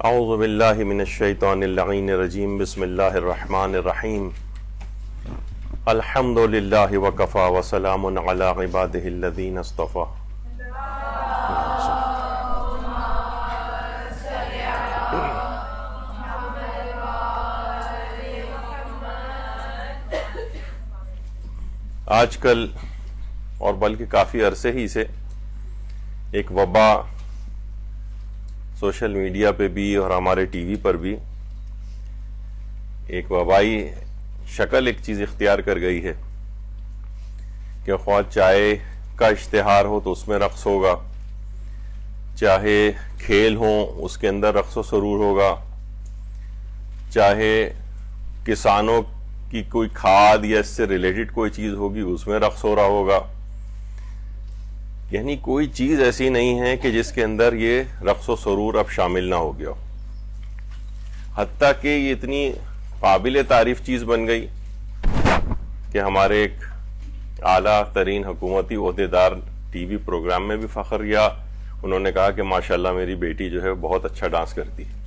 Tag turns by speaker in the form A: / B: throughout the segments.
A: اعوذ باللہ من الشیطان اللعین الرجیم بسم اللہ الرحمن الرحیم الحمد للہ وکفی وسلام علی عبادہ الذین اصطفی. آج کل اور بلکہ کافی عرصے ہی سے ایک وبا سوشل میڈیا پہ بھی اور ہمارے ٹی وی پر بھی ایک وبائی شکل ایک چیز اختیار کر گئی ہے کہ خواہ چائے کا اشتہار ہو تو اس میں رقص ہوگا، چاہے کھیل ہوں اس کے اندر رقص و سرور ہوگا، چاہے کسانوں کی کوئی کھاد یا اس سے ریلیٹڈ کوئی چیز ہوگی اس میں رقص ہو رہا ہوگا. یعنی کوئی چیز ایسی نہیں ہے کہ جس کے اندر یہ رقص و سرور اب شامل نہ ہو گیا ہو. حتیٰ کہ یہ اتنی قابل تعریف چیز بن گئی کہ ہمارے ایک اعلیٰ ترین حکومتی عہدیدار ٹی وی پروگرام میں بھی فخر کیا. انہوں نے کہا کہ ماشاءاللہ میری بیٹی جو ہے بہت اچھا ڈانس کرتی ہے.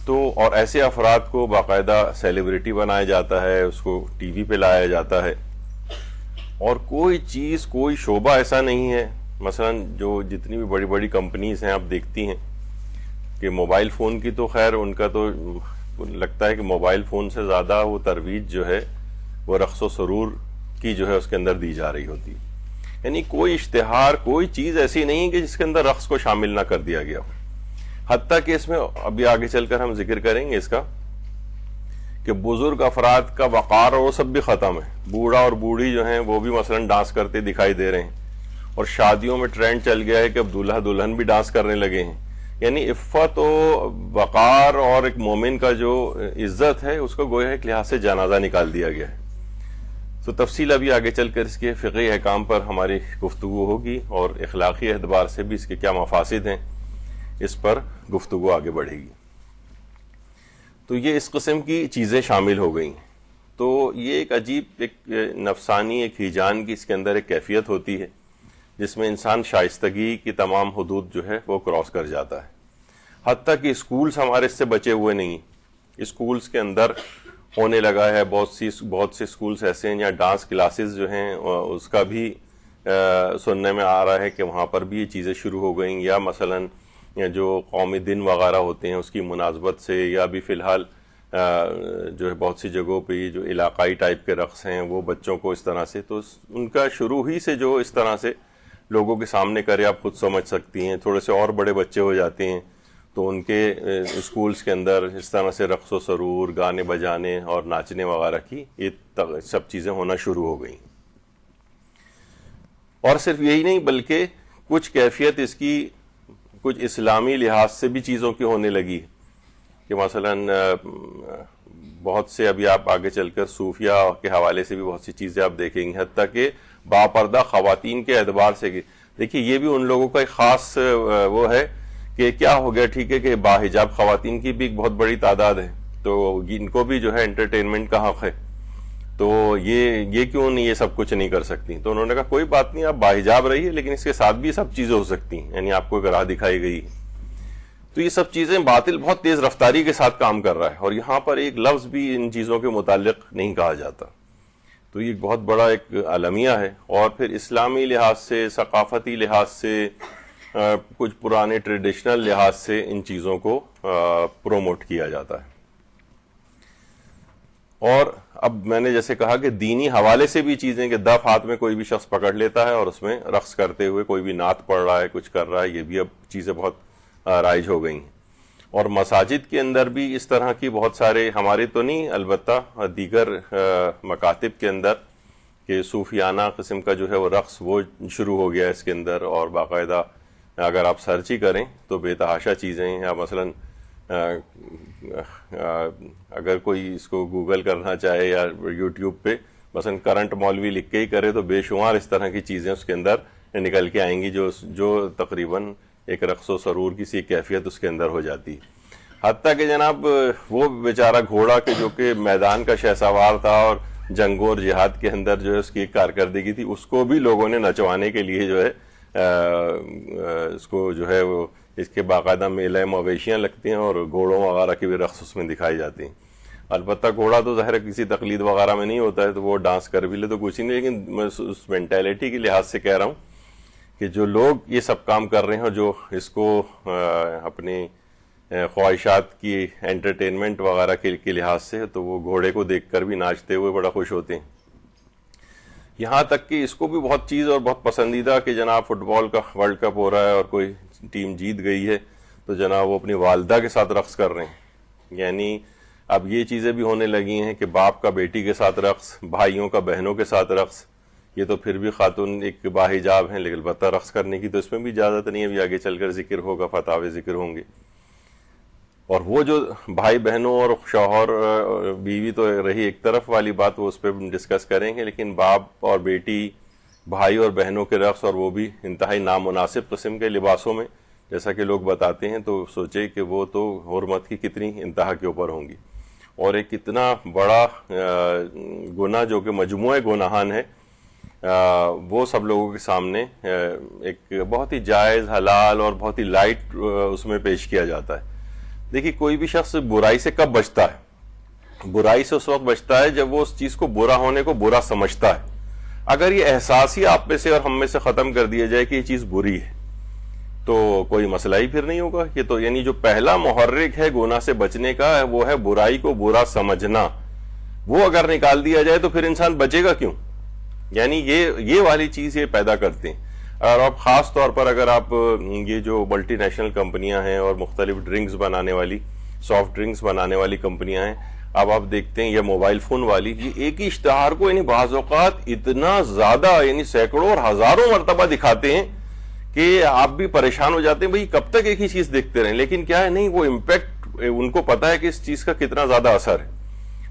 A: تو اور ایسے افراد کو باقاعدہ سیلیبریٹی بنایا جاتا ہے، اس کو ٹی وی پہ لایا جاتا ہے، اور کوئی چیز کوئی شعبہ ایسا نہیں ہے. مثلا جو جتنی بھی بڑی بڑی کمپنیز ہیں آپ دیکھتی ہیں کہ موبائل فون کی تو خیر ان کا تو لگتا ہے کہ موبائل فون سے زیادہ وہ ترویج جو ہے وہ رقص و سرور کی جو ہے اس کے اندر دی جا رہی ہوتی ہے. یعنی کوئی اشتہار کوئی چیز ایسی نہیں کہ جس کے اندر رقص کو شامل نہ کر دیا گیا ہو. حتیٰ کہ اس میں ابھی آگے چل کر ہم ذکر کریں گے اس کا کہ بزرگ افراد کا وقار اور وہ سب بھی ختم ہے. بوڑھا اور بوڑھی جو ہیں وہ بھی مثلا ڈانس کرتے دکھائی دے رہے ہیں، اور شادیوں میں ٹرینڈ چل گیا ہے کہ اب دولہا دلہن بھی ڈانس کرنے لگے ہیں. یعنی عفت و وقار اور ایک مومن کا جو عزت ہے اس کو گویا ایک لحاظ سے جنازہ نکال دیا گیا ہے. تو تفصیل ابھی آگے چل کر اس کے فقہی احکام پر ہماری گفتگو ہوگی، اور اخلاقی اعتبار سے بھی اس کے کیا مفاسد ہیں اس پر گفتگو آگے بڑھے گی. تو یہ اس قسم کی چیزیں شامل ہو گئیں. تو یہ ایک عجیب ایک نفسانی ایک ہیجان کی اس کے اندر ایک کیفیت ہوتی ہے جس میں انسان شائستگی کی تمام حدود جو ہے وہ کراس کر جاتا ہے. حتیٰ کہ اسکولز ہمارے اس سے بچے ہوئے نہیں. اسکولز کے اندر ہونے لگا ہے، بہت سے اسکولز ایسے ہیں جہاں ڈانس کلاسز جو ہیں اس کا بھی سننے میں آ رہا ہے کہ وہاں پر بھی یہ چیزیں شروع ہو گئیں. یا مثلاً جو قومی دن وغیرہ ہوتے ہیں اس کی مناسبت سے، یا بھی فی الحال جو ہے بہت سی جگہوں پہ یہ جو علاقائی ٹائپ کے رقص ہیں وہ بچوں کو اس طرح سے، تو ان کا شروع ہی سے جو اس طرح سے لوگوں کے سامنے کرے آپ خود سمجھ سکتی ہیں. تھوڑے سے اور بڑے بچے ہو جاتے ہیں تو ان کے اسکولز کے اندر اس طرح سے رقص و سرور، گانے بجانے اور ناچنے وغیرہ کی یہ سب چیزیں ہونا شروع ہو گئیں. اور صرف یہی نہیں بلکہ کچھ کیفیت اس کی کچھ اسلامی لحاظ سے بھی چیزوں کی ہونے لگی کہ مثلاً بہت سے ابھی آپ آگے چل کر صوفیہ کے حوالے سے بھی بہت سی چیزیں آپ دیکھیں گے. حتیٰ کہ باپردہ خواتین کے اعتبار سے دیکھیے یہ بھی ان لوگوں کا ایک خاص وہ ہے کہ کیا ہو گیا، ٹھیک ہے کہ باحجاب خواتین کی بھی ایک بہت بڑی تعداد ہے تو ان کو بھی جو ہے انٹرٹینمنٹ کا حق ہے، تو یہ کیوں نہیں یہ سب کچھ نہیں کر سکتی. تو انہوں نے کہا کوئی بات نہیں، آپ باحجاب رہیے لیکن اس کے ساتھ بھی سب چیزیں ہو سکتی ہیں. یعنی آپ کو ایک راہ دکھائی گئی. تو یہ سب چیزیں باطل بہت تیز رفتاری کے ساتھ کام کر رہا ہے، اور یہاں پر ایک لفظ بھی ان چیزوں کے متعلق نہیں کہا جاتا. تو یہ بہت بڑا ایک المیہ ہے. اور پھر اسلامی لحاظ سے، ثقافتی لحاظ سے، کچھ پرانے ٹریڈیشنل لحاظ سے ان چیزوں کو پروموٹ کیا جاتا ہے. اور اب میں نے جیسے کہا کہ دینی حوالے سے بھی چیزیں کہ دف ہاتھ میں کوئی بھی شخص پکڑ لیتا ہے اور اس میں رقص کرتے ہوئے کوئی بھی نعت پڑھ رہا ہے، کچھ کر رہا ہے، یہ بھی اب چیزیں بہت رائج ہو گئی ہیں. اور مساجد کے اندر بھی اس طرح کی بہت سارے، ہمارے تو نہیں البتہ دیگر مکاتب کے اندر کہ صوفیانہ قسم کا جو ہے وہ رقص وہ شروع ہو گیا اس کے اندر. اور باقاعدہ اگر آپ سرچ ہی کریں تو بے تحاشا چیزیں ہیں. یا مثلاً اگر کوئی اس کو گوگل کرنا چاہے یا یوٹیوب پہ مثلا کرنٹ مولوی لکھ کے ہی کرے تو بے شمار اس طرح کی چیزیں اس کے اندر نکل کے آئیں گی جو تقریباً ایک رقص و سرور کی سی کیفیت اس کے اندر ہو جاتی. حتیٰ کہ جناب وہ بیچارہ گھوڑا کہ جو کہ میدان کا شہسوار تھا اور جنگوں اور جہاد کے اندر جو ہے اس کی ایک کارکردگی تھی، اس کو بھی لوگوں نے نچوانے کے لیے جو ہے اس کو جو ہے وہ اس کے باقاعدہ میلے مویشیاں لگتی ہیں اور گھوڑوں وغیرہ کی بھی رقص اس میں دکھائی جاتی ہیں. البتہ گھوڑا تو ظاہر کسی تقلید وغیرہ میں نہیں ہوتا ہے تو وہ ڈانس کر بھی لے تو کچھ نہیں, لیکن میں اس مینٹیلٹی کے لحاظ سے کہہ رہا ہوں کہ جو لوگ یہ سب کام کر رہے ہیں اور جو اس کو اپنی خواہشات کی انٹرٹینمنٹ وغیرہ کے لحاظ سے, تو وہ گھوڑے کو دیکھ کر بھی ناچتے ہوئے بڑا خوش ہوتے ہیں. یہاں تک کہ اس کو بھی بہت چیز اور بہت پسندیدہ کہ جناب فٹ بال کا ورلڈ کپ ہو رہا ہے اور کوئی ٹیم جیت گئی ہے تو جناب وہ اپنی والدہ کے ساتھ رقص کر رہے ہیں. یعنی اب یہ چیزیں بھی ہونے لگی ہیں کہ باپ کا بیٹی کے ساتھ رقص, بھائیوں کا بہنوں کے ساتھ رقص. یہ تو پھر بھی خاتون ایک باحجاب ہیں, لیکن البتہ رقص کرنے کی تو اس میں بھی اجازت نہیں ہے, ابھی آگے چل کر ذکر ہوگا, فتاوے ذکر ہوں گے. اور وہ جو بھائی بہنوں اور شوہر بیوی تو رہی ایک طرف والی بات, وہ اس پہ ڈسکس کریں گے, لیکن باپ اور بیٹی, بھائی اور بہنوں کے رقص, اور وہ بھی انتہائی نامناسب قسم کے لباسوں میں, جیسا کہ لوگ بتاتے ہیں, تو سوچے کہ وہ تو حرمت کی کتنی انتہا کے اوپر ہوں گی. اور ایک اتنا بڑا گناہ جو کہ مجموعہ گناہان ہے, وہ سب لوگوں کے سامنے ایک بہت ہی جائز, حلال اور بہت ہی لائٹ اس میں پیش کیا جاتا ہے. دیکھیے کوئی بھی شخص برائی سے کب بچتا ہے؟ برائی سے اس وقت بچتا ہے جب وہ اس چیز کو برا ہونے کو برا سمجھتا ہے. اگر یہ احساس ہی آپ میں سے اور ہم میں سے ختم کر دیا جائے کہ یہ چیز بری ہے تو کوئی مسئلہ ہی پھر نہیں ہوگا. یہ تو یعنی جو پہلا محرک ہے گناہ سے بچنے کا وہ ہے برائی کو برا سمجھنا. وہ اگر نکال دیا جائے تو پھر انسان بچے گا کیوں؟ یعنی یہ والی چیز یہ پیدا کرتے ہیں. اور اب خاص طور پر اگر آپ یہ جو ملٹی نیشنل کمپنیاں ہیں اور مختلف ڈرنکس بنانے والی, سافٹ ڈرنکس بنانے والی کمپنیاں ہیں, اب آپ دیکھتے ہیں یہ موبائل فون والی, یہ ایک ہی اشتہار کو یعنی بعض اوقات اتنا زیادہ یعنی سینکڑوں اور ہزاروں مرتبہ دکھاتے ہیں کہ آپ بھی پریشان ہو جاتے ہیں, بھئی کب تک ایک ہی چیز دیکھتے رہیں. لیکن کیا ہے, نہیں, وہ امپیکٹ ان کو پتا ہے کہ اس چیز کا کتنا زیادہ اثر ہے.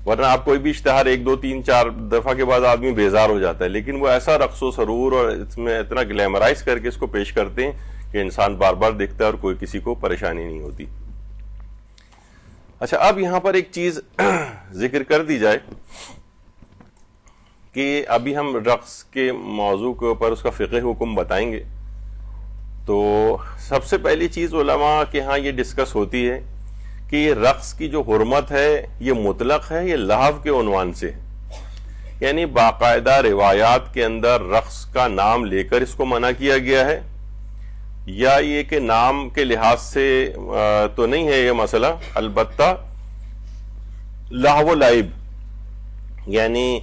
A: ورنہ آپ کوئی بھی اشتہار 1 2 3 4 دفعہ کے بعد آدمی بیزار ہو جاتا ہے, لیکن وہ ایسا رقص و سرور اور اس میں اتنا گلیمرائز کر کے اس کو پیش کرتے ہیں کہ انسان بار بار دیکھتا ہے اور کوئی کسی کو پریشانی نہیں ہوتی. اچھا, اب یہاں پر ایک چیز ذکر کر دی جائے کہ ابھی ہم رقص کے موضوع کے اوپر اس کا فقہی حکم بتائیں گے. تو سب سے پہلی چیز علماء کے ہاں یہ ڈسکس ہوتی ہے کہ یہ رقص کی جو حرمت ہے یہ مطلق ہے, یہ لہو کے عنوان سے, یعنی باقاعدہ روایات کے اندر رقص کا نام لے کر اس کو منع کیا گیا ہے, یا یہ کہ نام کے لحاظ سے تو نہیں ہے یہ مسئلہ, البتہ لہو و لعب یعنی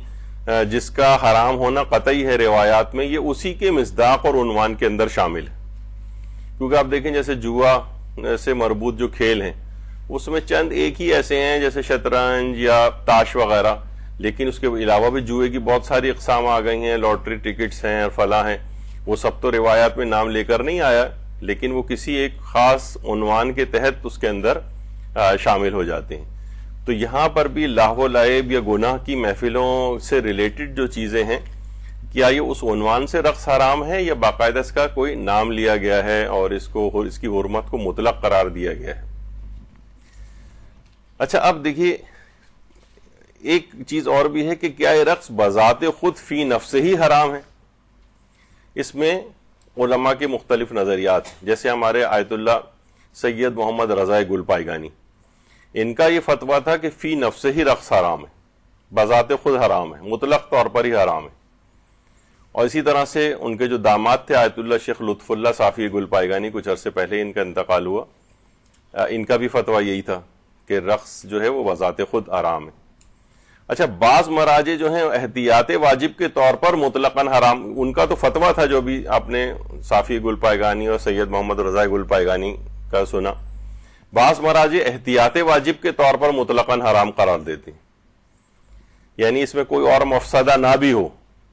A: جس کا حرام ہونا قطعی ہے روایات میں, یہ اسی کے مصداق اور عنوان کے اندر شامل ہے. کیونکہ آپ دیکھیں جیسے جوا سے مربوط جو کھیل ہیں اس میں چند ایک ہی ایسے ہیں جیسے شطرنج یا تاش وغیرہ, لیکن اس کے علاوہ بھی جوئے کی بہت ساری اقسام آ گئی ہیں, لاٹری ٹکٹس ہیں اور فلاں ہیں. وہ سب تو روایات میں نام لے کر نہیں آیا, لیکن وہ کسی ایک خاص عنوان کے تحت اس کے اندر شامل ہو جاتے ہیں. تو یہاں پر بھی لہو و لعب یا گناہ کی محفلوں سے ریلیٹڈ جو چیزیں ہیں, کیا یہ اس عنوان سے رقص حرام ہے یا باقاعدہ اس کا کوئی نام لیا گیا ہے اور اس کی حرمت کو مطلق قرار دیا گیا ہے؟ اچھا, اب دیکھیے ایک چیز اور بھی ہے کہ کیا یہ رقص بذات خود فی نفس ہی حرام ہے؟ اس میں علماء کے مختلف نظریات, جیسے ہمارے آیت اللہ سید محمد رضا گل پائگانی, ان کا یہ فتویٰ تھا کہ فی نفس ہی رقص حرام ہے, بذات خود حرام ہے, مطلق طور پر ہی حرام ہے. اور اسی طرح سے ان کے جو داماد تھے آیت اللہ شیخ لطف اللہ صافی گل پائگانی, کچھ عرصے پہلے ان کا انتقال ہوا, ان کا بھی فتویٰ یہی تھا کہ رقص جو ہے وہ بذات خود حرام ہے. اچھا, بعض مراجع جو ہیں احتیاط واجب کے طور پر مطلقاً حرام, ان کا تو فتویٰ تھا جو بھی آپ نے صافی گل پائگانی اور سید محمد رضا گل پائگانی کا سنا. بعض مراجع احتیاط واجب کے طور پر مطلقاً حرام قرار دیتے, یعنی اس میں کوئی اور مفسدہ نہ بھی ہو,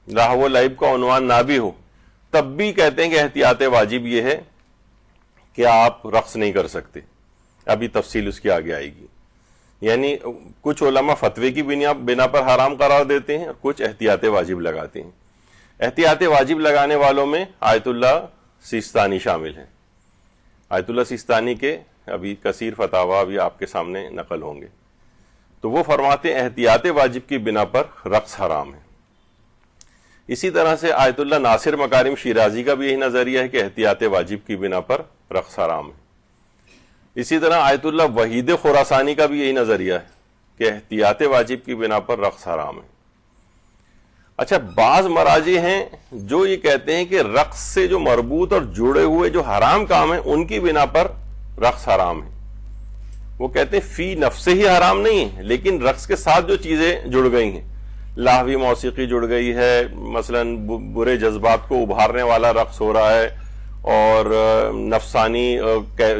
A: لہو و لعب کا عنوان نہ بھی ہو, تب بھی کہتے ہیں کہ احتیاط واجب یہ ہے کہ آپ رقص نہیں کر سکتے. ابھی تفصیل اس کی آگے آئے گی. یعنی کچھ علماء فتوے کی بنا پر حرام قرار دیتے ہیں اور کچھ احتیاط واجب لگاتے ہیں. احتیاط واجب لگانے والوں میں آیت اللہ سیستانی شامل ہیں. آیت اللہ سیستانی کے ابھی کثیر فتاوا بھی آپ کے سامنے نقل ہوں گے. تو وہ فرماتے ہیں احتیاط واجب کی بنا پر رقص حرام ہے. اسی طرح سے آیت اللہ ناصر مکارم شیرازی کا بھی یہی نظریہ ہے کہ احتیاط واجب کی بنا پر رقص حرام ہے. اسی طرح آیت اللہ وحید خراسانی کا بھی یہی نظریہ ہے کہ احتیاط واجب کی بنا پر رقص حرام ہے۔ اچھا، بعض مراجع ہیں جو یہ کہتے ہیں کہ رقص سے جو مربوط اور جڑے ہوئے جو حرام کام ہیں ان کی بنا پر رقص حرام ہے۔ وہ کہتے ہیں فی نفس ہی حرام نہیں ہے، لیکن رقص کے ساتھ جو چیزیں جڑ گئی ہیں، لاہوی موسیقی جڑ گئی ہے، مثلا برے جذبات کو ابھارنے والا رقص ہو رہا ہے، اور نفسانی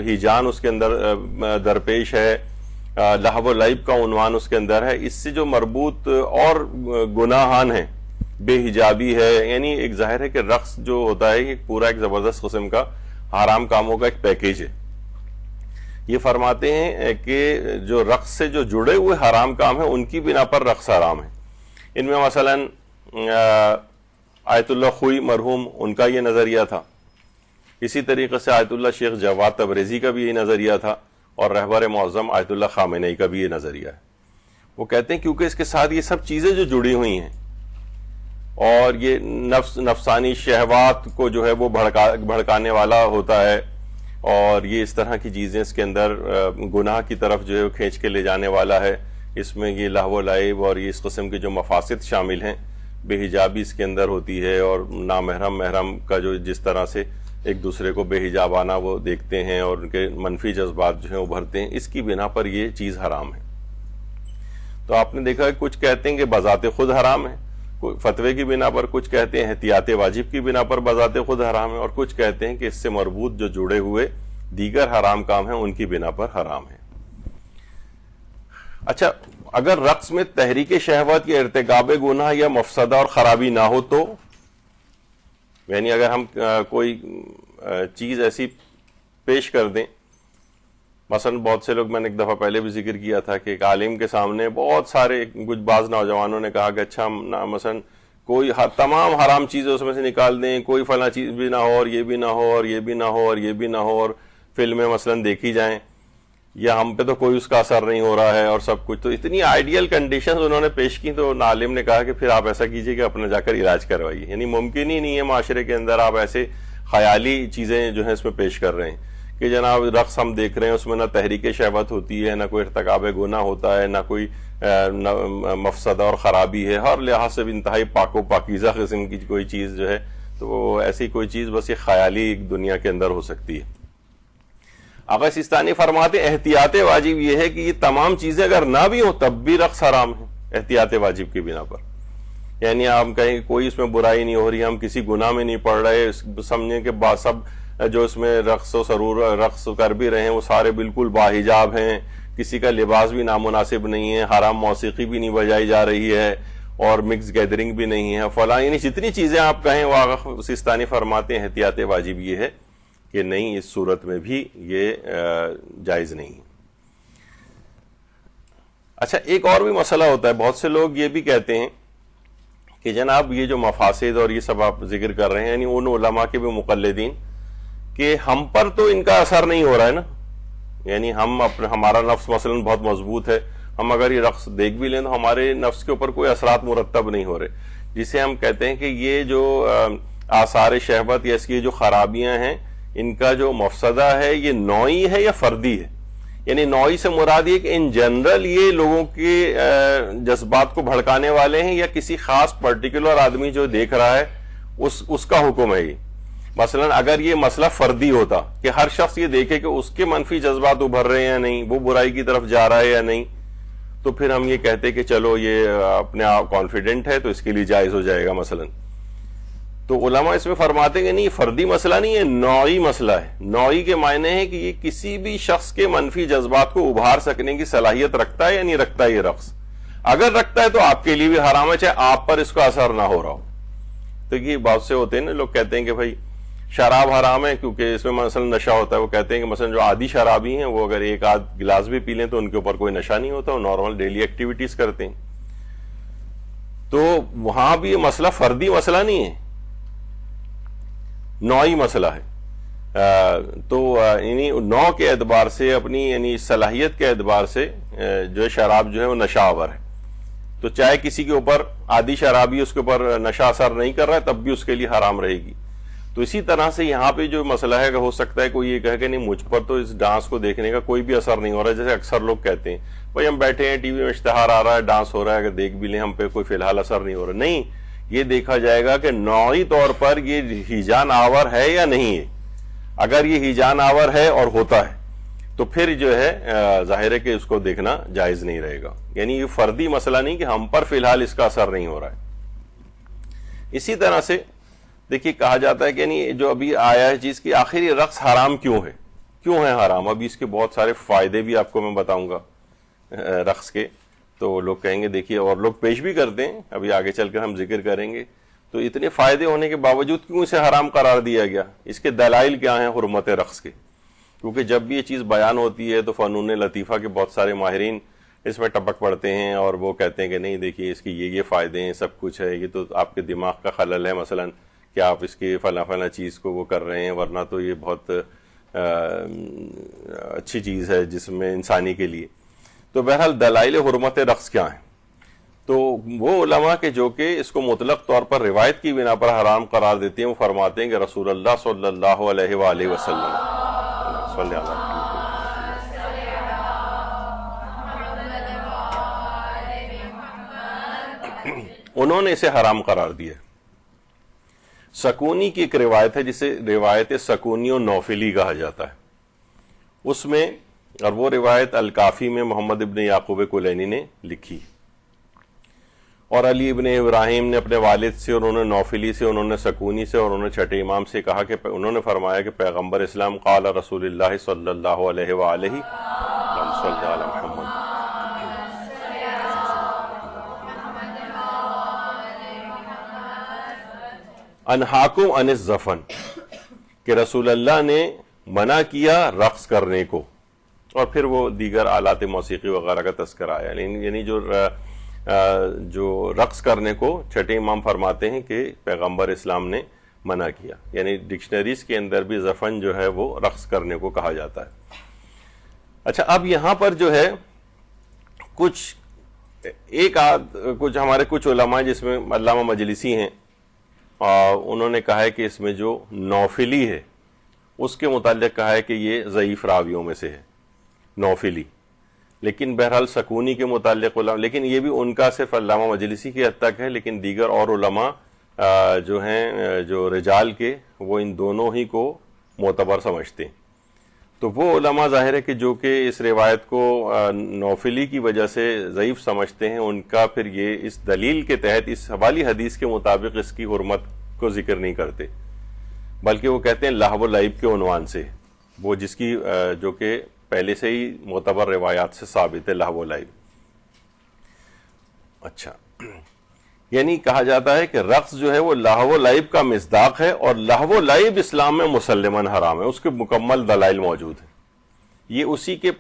A: ہیجان اس کے اندر درپیش ہے، لہو و لعب کا عنوان اس کے اندر ہے، اس سے جو مربوط اور گناہان ہیں، بے حجابی ہے، یعنی ایک ظاہر ہے کہ رقص جو ہوتا ہے یہ پورا ایک زبردست قسم کا حرام کاموں کا ایک پیکیج ہے۔ یہ فرماتے ہیں کہ جو رقص سے جو جڑے ہوئے حرام کام ہیں ان کی بنا پر رقص حرام ہے۔ ان میں مثلا آیت اللہ خوئی مرحوم ان کا یہ نظریہ تھا، اسی طریقے سے آیت اللہ شیخ جواد تبریزی کا بھی یہ نظریہ تھا، اور رہبر معظم آیت اللہ خامنئی کا بھی یہ نظریہ ہے۔ وہ کہتے ہیں کیونکہ اس کے ساتھ یہ سب چیزیں جو جڑی ہوئی ہیں، اور یہ نفسانی شہوات کو جو ہے وہ بھڑکانے والا ہوتا ہے، اور یہ اس طرح کی چیزیں اس کے اندر گناہ کی طرف جو ہے وہ کھینچ کے لے جانے والا ہے، اس میں یہ لہو و لعب اور یہ اس قسم کے جو مفاسد شامل ہیں، بے حجابی اس کے اندر ہوتی ہے، اور نامحرم محرم کا جو جس طرح سے ایک دوسرے کو بے حجابانہ وہ دیکھتے ہیں اور ان کے منفی جذبات جو ہیں ابھرتے ہیں، اس کی بنا پر یہ چیز حرام ہے۔ تو آپ نے دیکھا کہ کچھ کہتے ہیں کہ بذات خود حرام ہے، فتوے کی بنا پر، کچھ کہتے ہیں احتیاط واجب کی بنا پر بذات خود حرام ہے، اور کچھ کہتے ہیں کہ اس سے مربوط جو جڑے ہوئے دیگر حرام کام ہیں ان کی بنا پر حرام ہے۔ اچھا، اگر رقص میں تحریک شہوت یا ارتکاب گناہ یا مفسدہ اور خرابی نہ ہو تو، یعنی اگر ہم کوئی چیز ایسی پیش کر دیں، مثلا بہت سے لوگ، میں نے ایک دفعہ پہلے بھی ذکر کیا تھا کہ ایک عالم کے سامنے بہت سارے کچھ بعض نوجوانوں نے کہا کہ اچھا مثلا کوئی تمام حرام چیزیں اس میں سے نکال دیں، کوئی فلاں چیز بھی نہ ہو، اور یہ بھی نہ ہو، اور یہ بھی نہ ہو، اور یہ بھی نہ ہو، اور فلمیں مثلا دیکھی جائیں، یا ہم پہ تو کوئی اس کا اثر نہیں ہو رہا ہے اور سب کچھ۔ تو اتنی آئیڈیل کنڈیشنز انہوں نے پیش کی، تو عالم نے کہا کہ پھر آپ ایسا کیجئے کہ اپنا جا کر علاج کروائیے، یعنی ممکن ہی نہیں ہے معاشرے کے اندر آپ ایسے خیالی چیزیں جو ہیں اس میں پیش کر رہے ہیں کہ جناب رقص ہم دیکھ رہے ہیں، اس میں نہ تحریک شہوت ہوتی ہے، نہ کوئی ارتکاب گناہ ہوتا ہے، نہ کوئی مفسدہ اور خرابی ہے، ہر لحاظ سے انتہائی پاک و پاکیزہ قسم کی کوئی چیز جو ہے، تو وہ ایسی کوئی چیز بس یہ خیالی دنیا کے اندر ہو سکتی ہے۔ آقا سیستانی فرماتے ہیں احتیاط واجب یہ ہے کہ یہ تمام چیزیں اگر نہ بھی ہوں تب بھی رقص حرام ہے احتیاط واجب کی بنا پر، یعنی آپ کہیں کوئی اس میں برائی نہیں ہو رہی، ہم کسی گناہ میں نہیں پڑ رہے، سمجھیں کہ سب جو اس میں رقص و سرور رقص کر بھی رہے ہیں وہ سارے بالکل باحجاب ہیں، کسی کا لباس بھی نامناسب نہیں ہے، حرام موسیقی بھی نہیں بجائی جا رہی ہے، اور مکس گیدرنگ بھی نہیں ہے، فلاں، یعنی جتنی چیزیں آپ کہیں وہ آقا سیستانی فرماتے ہیں احتیاط واجب یہ ہے کہ نہیں، اس صورت میں بھی یہ جائز نہیں ہے۔ اچھا، ایک اور بھی مسئلہ ہوتا ہے، بہت سے لوگ یہ بھی کہتے ہیں کہ جناب یہ جو مفاسد اور یہ سب آپ ذکر کر رہے ہیں، یعنی ان علماء کے بھی مقلدین، کہ ہم پر تو ان کا اثر نہیں ہو رہا ہے نا، یعنی ہمارا نفس مثلا بہت مضبوط ہے، ہم اگر یہ رقص دیکھ بھی لیں تو ہمارے نفس کے اوپر کوئی اثرات مرتب نہیں ہو رہے، جسے ہم کہتے ہیں کہ یہ جو آثار شہوت یا اس کی جو خرابیاں ہیں، ان کا جو مفسدہ ہے یہ نوعی ہے یا فردی ہے، یعنی نوعی سے مراد یہ کہ ان جنرل یہ لوگوں کے جذبات کو بھڑکانے والے ہیں، یا کسی خاص پرٹیکولر آدمی جو دیکھ رہا ہے اس کا حکم ہے یہ۔ مثلا اگر یہ مسئلہ فردی ہوتا کہ ہر شخص یہ دیکھے کہ اس کے منفی جذبات ابھر رہے ہیں یا نہیں، وہ برائی کی طرف جا رہا ہے یا نہیں، تو پھر ہم یہ کہتے کہ چلو یہ اپنے آپ کانفیڈنٹ ہے تو اس کے لیے جائز ہو جائے گا مثلا۔ تو علماء اس میں فرماتے ہیں کہ نہیں، فردی مسئلہ نہیں ہے، نوعی مسئلہ ہے۔ نوعی کے معنی ہے کہ یہ کسی بھی شخص کے منفی جذبات کو ابھار سکنے کی صلاحیت رکھتا ہے یا نہیں رکھتا ہے یہ رقص، اگر رکھتا ہے تو آپ کے لیے بھی حرام ہے، چاہے آپ پر اس کا اثر نہ ہو رہا ہو۔ تو یہ بہت سے ہوتے ہیں نا، لوگ کہتے ہیں کہ بھائی شراب حرام ہے کیونکہ اس میں مثلا نشہ ہوتا ہے، وہ کہتے ہیں کہ مثلا جو عادی شرابی ہیں وہ اگر ایک آدھ گلاس بھی پی لیں تو ان کے اوپر کوئی نشہ نہیں ہوتا، وہ نارمل ڈیلی ایکٹیویٹیز کرتے ہیں۔ تو وہاں بھی یہ مسئلہ فردی مسئلہ نہیں ہے، نوعی مسئلہ ہے۔ تو یعنی نوع کے اعتبار سے، اپنی یعنی صلاحیت کے اعتبار سے جو ہے شراب جو ہے وہ نشہ آور ہے، تو چاہے کسی کے اوپر عادی شرابی اس کے اوپر نشہ اثر نہیں کر رہا ہے تب بھی اس کے لیے حرام رہے گی۔ تو اسی طرح سے یہاں پہ جو مسئلہ ہے کہ ہو سکتا ہے کوئی یہ کہے کہ نہیں مجھ پر تو اس ڈانس کو دیکھنے کا کوئی بھی اثر نہیں ہو رہا ہے، جیسے اکثر لوگ کہتے ہیں بھائی ہم بیٹھے ہیں ٹی وی میں اشتہار آ رہا ہے، ڈانس ہو رہا ہے، اگر دیکھ بھی لیں ہم پہ کوئی فی الحال اثر نہیں ہو رہا. نہیں، یہ دیکھا جائے گا کہ نوعی طور پر یہ ہیجان آور ہے یا نہیں ہے. اگر یہ ہیجان آور ہے اور ہوتا ہے تو پھر جو ہے ظاہر ہے کہ اس کو دیکھنا جائز نہیں رہے گا. یعنی یہ فردی مسئلہ نہیں کہ ہم پر فی الحال اس کا اثر نہیں ہو رہا ہے. اسی طرح سے دیکھیے کہا جاتا ہے کہ یعنی جو ابھی آیا ہے چیز کی آخر یہ رقص حرام کیوں ہے حرام. ابھی اس کے بہت سارے فائدے بھی آپ کو میں بتاؤں گا رقص کے. تو لوگ کہیں گے دیکھیے، اور لوگ پیش بھی کرتے ہیں، ابھی آگے چل کر ہم ذکر کریں گے. تو اتنے فائدے ہونے کے باوجود کیوں اسے حرام قرار دیا گیا؟ اس کے دلائل کیا ہیں حرمت رقص کے؟ کیونکہ جب بھی یہ چیز بیان ہوتی ہے تو فنون لطیفہ کے بہت سارے ماہرین اس میں ٹپک پڑتے ہیں اور وہ کہتے ہیں کہ نہیں دیکھیے اس کی یہ فائدے ہیں، سب کچھ ہے، یہ تو آپ کے دماغ کا خلل ہے، مثلا کہ آپ اس کی فلاں چیز کو وہ کر رہے ہیں، ورنہ تو یہ بہت اچھی چیز ہے جسم انسانی کے لیے. تو بہرحال دلائل حرمت رقص کیا ہیں؟ تو وہ علماء کے جو کہ اس کو مطلق طور پر روایت کی بنا پر حرام قرار دیتے ہیں، وہ فرماتے ہیں کہ رسول اللہ صلی اللہ علیہ وآلہ وسلم صلی اللہ علیہ انہوں نے اسے حرام قرار دیا. سکونی کی ایک روایت ہے جسے روایت سکونی و نوفلی کہا جاتا ہے. اس میں، اور وہ روایت الکافی میں محمد ابن یعقوب کلینی نے لکھی، اور علی ابن ابراہیم نے اپنے والد سے، اور انہوں نے نوفلی سے، انہوں نے سکونی سے، اور انہوں نے چھٹے امام سے کہا کہ انہوں نے فرمایا کہ پیغمبر اسلام قال رسول اللہ صلی اللہ علیہ وآلہ صلی علی محمد انہاکم عن الزفن، کہ رسول اللہ نے منع کیا رقص کرنے کو. اور پھر وہ دیگر آلات موسیقی وغیرہ کا تذکرہ آیا. یعنی جو رقص کرنے کو چھٹے امام فرماتے ہیں کہ پیغمبر اسلام نے منع کیا. یعنی ڈکشنریز کے اندر بھی زفن جو ہے وہ رقص کرنے کو کہا جاتا ہے. اچھا، اب یہاں پر جو ہے کچھ ہمارے کچھ علماء جس میں علامہ مجلسی ہیں، انہوں نے کہا ہے کہ اس میں جو نوفلی ہے اس کے متعلق کہا ہے کہ یہ ضعیف راویوں میں سے ہے نوفلی. لیکن بہرحال سکونی کے متعلق علماء، لیکن یہ بھی ان کا صرف علامہ مجلسی کی حد تک ہے، لیکن دیگر اور علماء جو ہیں جو رجال کے، وہ ان دونوں ہی کو معتبر سمجھتے ہیں. تو وہ علماء ظاہر ہے کہ جو کہ اس روایت کو نوفلی کی وجہ سے ضعیف سمجھتے ہیں، ان کا پھر یہ اس دلیل کے تحت اس حوالی حدیث کے مطابق اس کی حرمت کو ذکر نہیں کرتے، بلکہ وہ کہتے ہیں لہو و لعب کے عنوان سے، وہ جس کی جو کہ پہلے سے ہی معتبر روایات سے ثابت ہے، لہو و لعب. اچھا، یعنی کہا جاتا ہے کہ رقص جو ہے وہ لہو و لعب کا مصداق ہے، اور لہو و لعب اسلام میں مسلماً حرام ہے. اس کے مکمل دلائل موجود ہیں. یہ اسی کے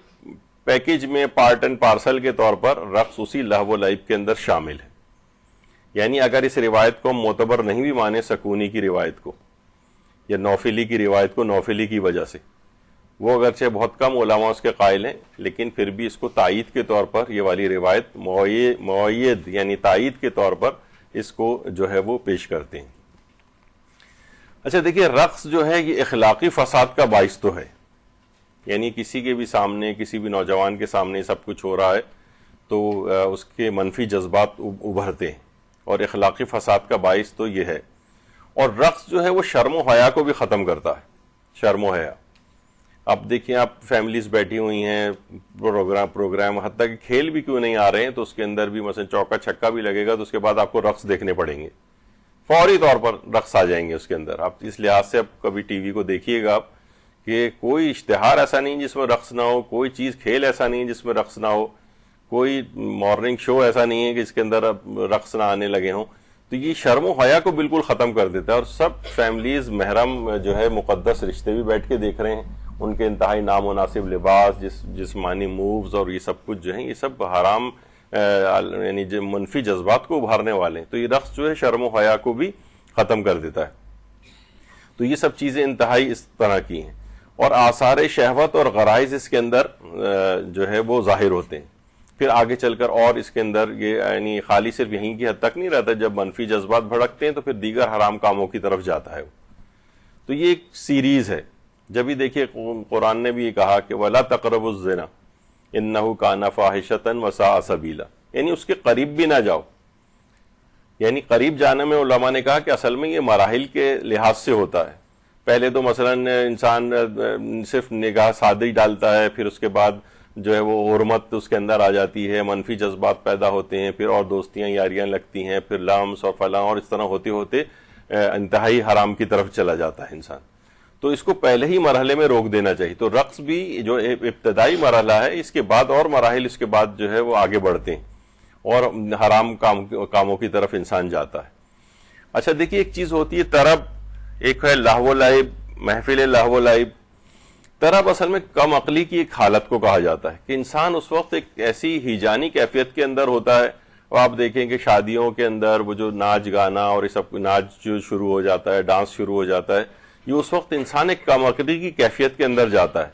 A: پیکج میں پارٹ اینڈ پارسل کے طور پر رقص اسی لہو و لعب کے اندر شامل ہے. یعنی اگر اس روایت کو ہم معتبر نہیں بھی مانے، سکونی کی روایت کو یا نوفلی کی روایت کو، نوفلی کی وجہ سے، وہ اگرچہ بہت کم علماء اس کے قائل ہیں، لیکن پھر بھی اس کو تائید کے طور پر یہ والی روایت معید یعنی تائید کے طور پر اس کو جو ہے وہ پیش کرتے ہیں. اچھا دیکھیے، رقص جو ہے یہ اخلاقی فساد کا باعث تو ہے. یعنی کسی کے بھی سامنے، کسی بھی نوجوان کے سامنے سب کچھ ہو رہا ہے تو اس کے منفی جذبات ابھرتے ہیں، اور اخلاقی فساد کا باعث تو یہ ہے. اور رقص جو ہے وہ شرم و حیا کو بھی ختم کرتا ہے، شرم و حیا. اب دیکھیں، آپ فیملیز بیٹھی ہوئی ہیں، پروگرام حتیٰ کہ کھیل بھی کیوں نہیں آ رہے ہیں تو اس کے اندر بھی مثلا چوکا چھکا بھی لگے گا تو اس کے بعد آپ کو رقص دیکھنے پڑیں گے، فوری طور پر رقص آ جائیں گے اس کے اندر. آپ اس لحاظ سے اب کبھی ٹی وی کو دیکھیے گا آپ کہ کوئی اشتہار ایسا نہیں جس میں رقص نہ ہو، کوئی چیز کھیل ایسا نہیں جس میں رقص نہ ہو، کوئی مارننگ شو ایسا نہیں ہے کہ اس کے اندر اب رقص نہ آنے لگے ہوں. تو یہ شرم و حیا کو بالکل ختم کر دیتا ہے، اور سب فیملیز محرم جو ہے مقدس رشتے بھی بیٹھ کے دیکھ رہے ہیں. ان کے انتہائی نامناسب لباس، جسمانی مووز اور یہ سب کچھ جو ہیں، یہ سب حرام یعنی منفی جذبات کو ابھارنے والے ہیں. تو یہ رقص جو ہے شرم و حیا کو بھی ختم کر دیتا ہے. تو یہ سب چیزیں انتہائی اس طرح کی ہیں، اور آثار شہوت اور غرائز اس کے اندر جو ہے وہ ظاہر ہوتے ہیں. پھر آگے چل کر اور اس کے اندر یہ یعنی خالی صرف یہیں کی حد تک نہیں رہتا، جب منفی جذبات بھڑکتے ہیں تو پھر دیگر حرام کاموں کی طرف جاتا ہے. تو یہ ایک سیریز ہے. جبھی دیکھیے قرآن نے بھی یہ کہا کہ وَلَا تَقْرَبُوا الزِّنَا إِنَّهُ كَانَ فَاحِشَةً وَسَاءَ سَبِيلًا، یعنی اس کے قریب بھی نہ جاؤ. یعنی قریب جانے میں علماء نے کہا کہ اصل میں یہ مراحل کے لحاظ سے ہوتا ہے. پہلے تو مثلا انسان صرف نگاہ سادی ڈالتا ہے، پھر اس کے بعد جو ہے وہ حرمت اس کے اندر آ جاتی ہے، منفی جذبات پیدا ہوتے ہیں، پھر اور دوستیاں یاریاں لگتی ہیں، پھر لمس اور فلاں، اور اس طرح ہوتے ہوتے انتہائی حرام کی طرف چلا جاتا ہے انسان. تو اس کو پہلے ہی مرحلے میں روک دینا چاہیے. تو رقص بھی جو ابتدائی مرحلہ ہے، اس کے بعد اور مراحل اس کے بعد جو ہے وہ آگے بڑھتے ہیں اور حرام کاموں کی طرف انسان جاتا ہے. اچھا دیکھیے، ایک چیز ہوتی ہے طرب، ایک ہے لہو و لعب، محفل لہو و لعب. طرب اصل میں کم عقلی کی ایک حالت کو کہا جاتا ہے کہ انسان اس وقت ایک ایسی ہیجانی کیفیت کے اندر ہوتا ہے. اور آپ دیکھیں کہ شادیوں کے اندر وہ جو ناچ گانا اور یہ سب ناچ جو شروع ہو جاتا ہے، ڈانس شروع ہو جاتا ہے، یہ اس وقت انسان ایک کم عقلی کی کیفیت کے اندر جاتا ہے.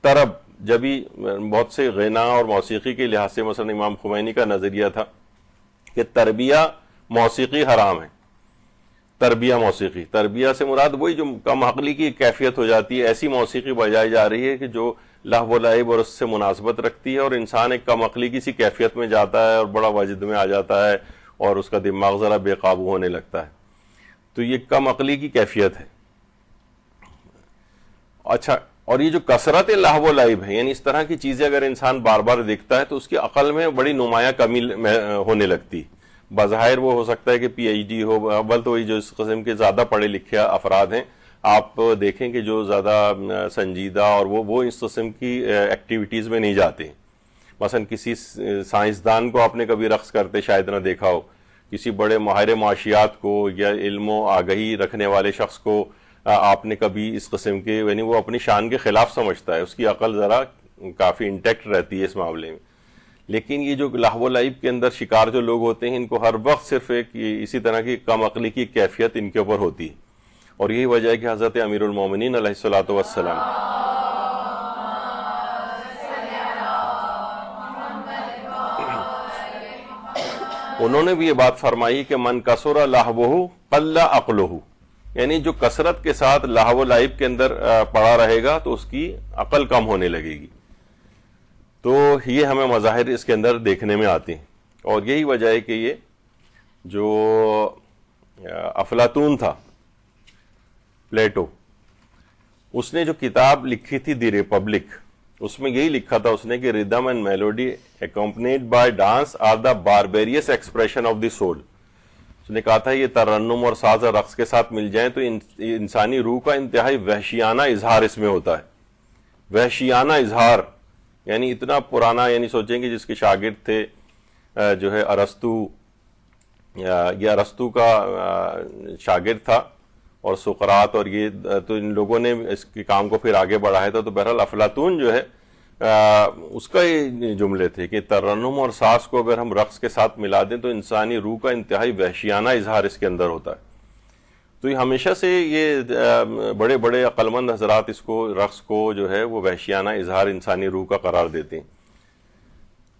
A: طرب جبھی بہت سے غنا اور موسیقی کے لحاظ سے مثلا امام خمینی کا نظریہ تھا کہ تربیہ موسیقی حرام ہے. تربیہ موسیقی، تربیہ سے مراد وہی جو کم عقلی کی کیفیت ہو جاتی ہے، ایسی موسیقی بجائی جا رہی ہے کہ جو لہو و لعب اور اس سے مناسبت رکھتی ہے، اور انسان ایک کم عقلی کی سی کیفیت میں جاتا ہے اور بڑا وجد میں آ جاتا ہے اور اس کا دماغ ذرا بے قابو ہونے لگتا ہے. تو یہ کم عقلی کی کیفیت ہے. اچھا، اور یہ جو کثرت لہو و لعب ہے، یعنی اس طرح کی چیزیں اگر انسان بار بار دیکھتا ہے تو اس کی عقل میں بڑی نمایاں کمی ہونے لگتی. بظاہر وہ ہو سکتا ہے کہ پی ایچ ڈی ہو، اول تو وہی جو اس قسم کے زیادہ پڑھے لکھے افراد ہیں، آپ دیکھیں کہ جو زیادہ سنجیدہ اور وہ اس قسم کی ایکٹیویٹیز میں نہیں جاتے. مثلا کسی سائنسدان کو آپ نے کبھی رقص کرتے شاید نہ دیکھا ہو، کسی بڑے ماہر معاشیات کو یا علم و آگہی رکھنے والے شخص کو آپ نے کبھی اس قسم کے، یعنی وہ اپنی شان کے خلاف سمجھتا ہے، اس کی عقل ذرا کافی انٹیکٹ رہتی ہے اس معاملے میں. لیکن یہ جو لہو و لعب کے اندر شکار جو لوگ ہوتے ہیں، ان کو ہر وقت صرف ایک اسی طرح کی کم عقلی کی کیفیت ان کے اوپر ہوتی ہے. اور یہی وجہ ہے کہ حضرت امیر المومنین علیہ الصلوۃ والسلام انہوں نے بھی یہ بات فرمائی کہ من کثر لہوہ قل عقلہ، یعنی جو کثرت کے ساتھ لہو و لعب کے اندر پڑا رہے گا تو اس کی عقل کم ہونے لگے گی. تو یہ ہمیں مظاہر اس کے اندر دیکھنے میں آتے ہیں. اور یہی وجہ ہے کہ یہ جو افلاطون تھا، پلیٹو، اس نے جو کتاب لکھی تھی دی ریپبلک، اس میں یہی لکھا تھا اس نے کہ rhythm and melody accompanied by dance are the barbarous expression of the soul. اس نے کہا تھا یہ ترنم اور ساز اور رقص کے ساتھ مل جائیں تو انسانی روح کا انتہائی وحشیانہ اظہار اس میں ہوتا ہے. وحشیانہ اظہار، یعنی اتنا پرانا، یعنی سوچیں کہ جس کے شاگرد تھے جو ہے ارسطو، یہ ارسطو کا شاگرد تھا، اور سقراط، اور یہ تو ان لوگوں نے اس کے کام کو پھر آگے بڑھایا تھا. تو بہرحال افلاطون جو ہے اس کا یہ جملے تھے کہ ترنم اور ساز کو اگر ہم رقص کے ساتھ ملا دیں تو انسانی روح کا انتہائی وحشیانہ اظہار اس کے اندر ہوتا ہے. تو یہ ہمیشہ سے یہ بڑے بڑے عقل مند حضرات اس کو، رقص کو جو ہے وہ وحشیانہ اظہار انسانی روح کا قرار دیتے ہیں.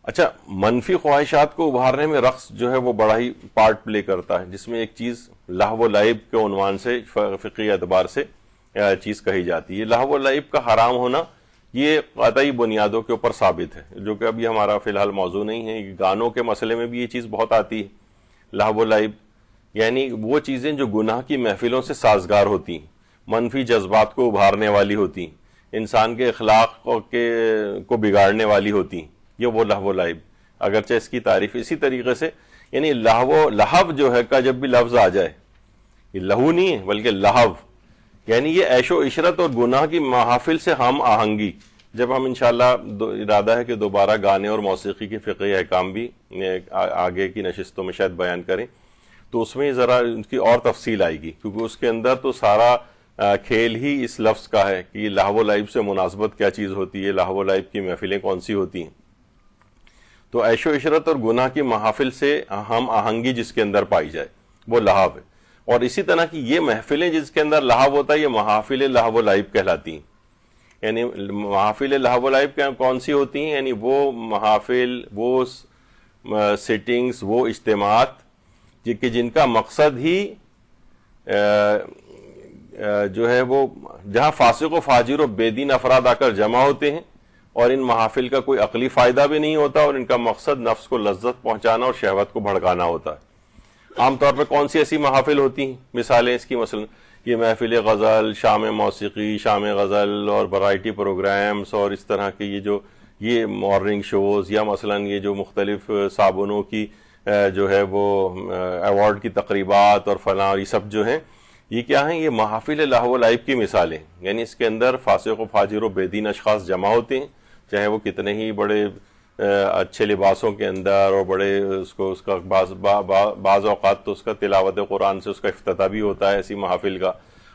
A: اچھا، منفی خواہشات کو ابھارنے میں رقص جو ہے وہ بڑا ہی پارٹ پلے کرتا ہے، جس میں ایک چیز لہو و لعب کے عنوان سے فقہی اعتبار سے چیز کہی جاتی ہے. لہو و لعب کا حرام ہونا یہ قطعی بنیادوں کے اوپر ثابت ہے، جو کہ ابھی ہمارا فی الحال موضوع نہیں ہے. گانوں کے مسئلے میں بھی یہ چیز بہت آتی ہے. لہو و لعب یعنی وہ چیزیں جو گناہ کی محفلوں سے سازگار ہوتی ہیں، منفی جذبات کو ابھارنے والی ہوتی ہیں، انسان کے اخلاق کو بگاڑنے والی ہوتی ہیں، یہ وہ لہو و لعب. اگرچہ اس کی تعریف اسی طریقے سے، یعنی لہو جو ہے کا جب بھی لفظ آ جائے، یہ لہو نہیں ہے بلکہ لہو، یعنی یہ عیش و عشرت اور گناہ کی محافل سے ہم آہنگی. جب ہم انشاءاللہ ارادہ ہے کہ دوبارہ گانے اور موسیقی کے فقہی احکام بھی آگے کی نشستوں میں شاید بیان کریں، تو اس میں ذرا ان کی اور تفصیل آئے گی، کیونکہ اس کے اندر تو سارا کھیل ہی اس لفظ کا ہے کہ لہو و لعب سے مناسبت کیا چیز ہوتی ہے، لہو و لعب کی محفلیں کون سی ہوتی ہیں. تو عیش و عشرت اور گناہ کی محافل سے ہم آہنگی جس کے اندر پائی جائے وہ لہو ہے. اور اسی طرح کی یہ محفلیں جس کے اندر لہو ہوتا ہے، یہ محافل لہو و لعب کہلاتی ہیں. یعنی محافل لہو و لعب کون سی ہوتی ہیں؟ یعنی وہ محافل، وہ سیٹنگز، وہ اجتماعات کہ جن کا مقصد ہی جو ہے وہ جہاں فاسق و فاجر و بے دین افراد آ کر جمع ہوتے ہیں اور ان محافل کا کوئی عقلی فائدہ بھی نہیں ہوتا اور ان کا مقصد نفس کو لذت پہنچانا اور شہوت کو بھڑکانا ہوتا ہے۔ عام طور پہ کون سی ایسی محافل ہوتی ہیں؟ مثالیں اس کی مثلا یہ محفل غزل، شام موسیقی، شام غزل اور ورائٹی پروگرامز اور اس طرح کے یہ مارننگ شوز، یا مثلا یہ جو مختلف صابنوں کی جو ہے وہ ایوارڈ کی تقریبات اور فلاں اور یہ سب جو ہیں، یہ کیا ہیں؟ یہ محافل لہو و لعب کی مثالیں، یعنی اس کے اندر فاسق و فاجر و بے دین اشخاص جمع ہوتے ہیں، چاہے وہ کتنے ہی بڑے اچھے لباسوں کے اندر اور بڑے اس کا بعض اوقات تو اس کا تلاوت قرآن سے اس کا افتتاح بھی ہوتا ہے ایسی محافل کا،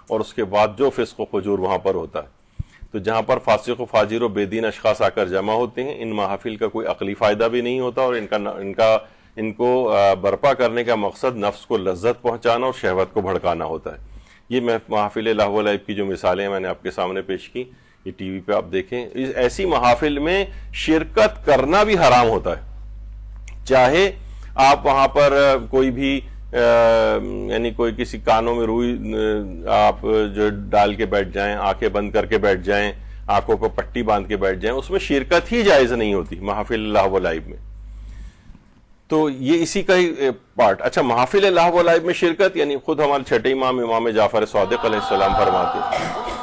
A: اور اس کے بعد جو فسق و فجور وہاں پر ہوتا ہے۔ تو جہاں پر فاسق و فاجر و بے دین اشخاص آ کر جمع ہوتے ہیں، ان محافل کا کوئی عقلی فائدہ بھی نہیں ہوتا اور ان کو برپا کرنے کا مقصد نفس کو لذت پہنچانا اور شہوت کو بھڑکانا ہوتا ہے۔ یہ محافل لہو و لعب کی جو مثالیں میں نے آپ کے سامنے پیش کی، یہ ٹی وی پہ آپ دیکھیں، ایسی محافل میں شرکت کرنا بھی حرام ہوتا ہے، چاہے آپ وہاں پر کوئی بھی یعنی کوئی کسی کانوں میں روئی آپ جو ڈال کے بیٹھ جائیں، آنکھیں بند کر کے بیٹھ جائیں، آنکھوں کو پٹی باندھ کے بیٹھ جائیں، اس میں شرکت ہی جائز نہیں ہوتی محافل لہو و لعب میں۔ تو یہ اسی کا ہی پارٹ۔ اچھا، محافل لہو و لعب میں شرکت یعنی خود ہمارے چھٹے امام جعفر صادق علیہ السلام فرماتے ہیں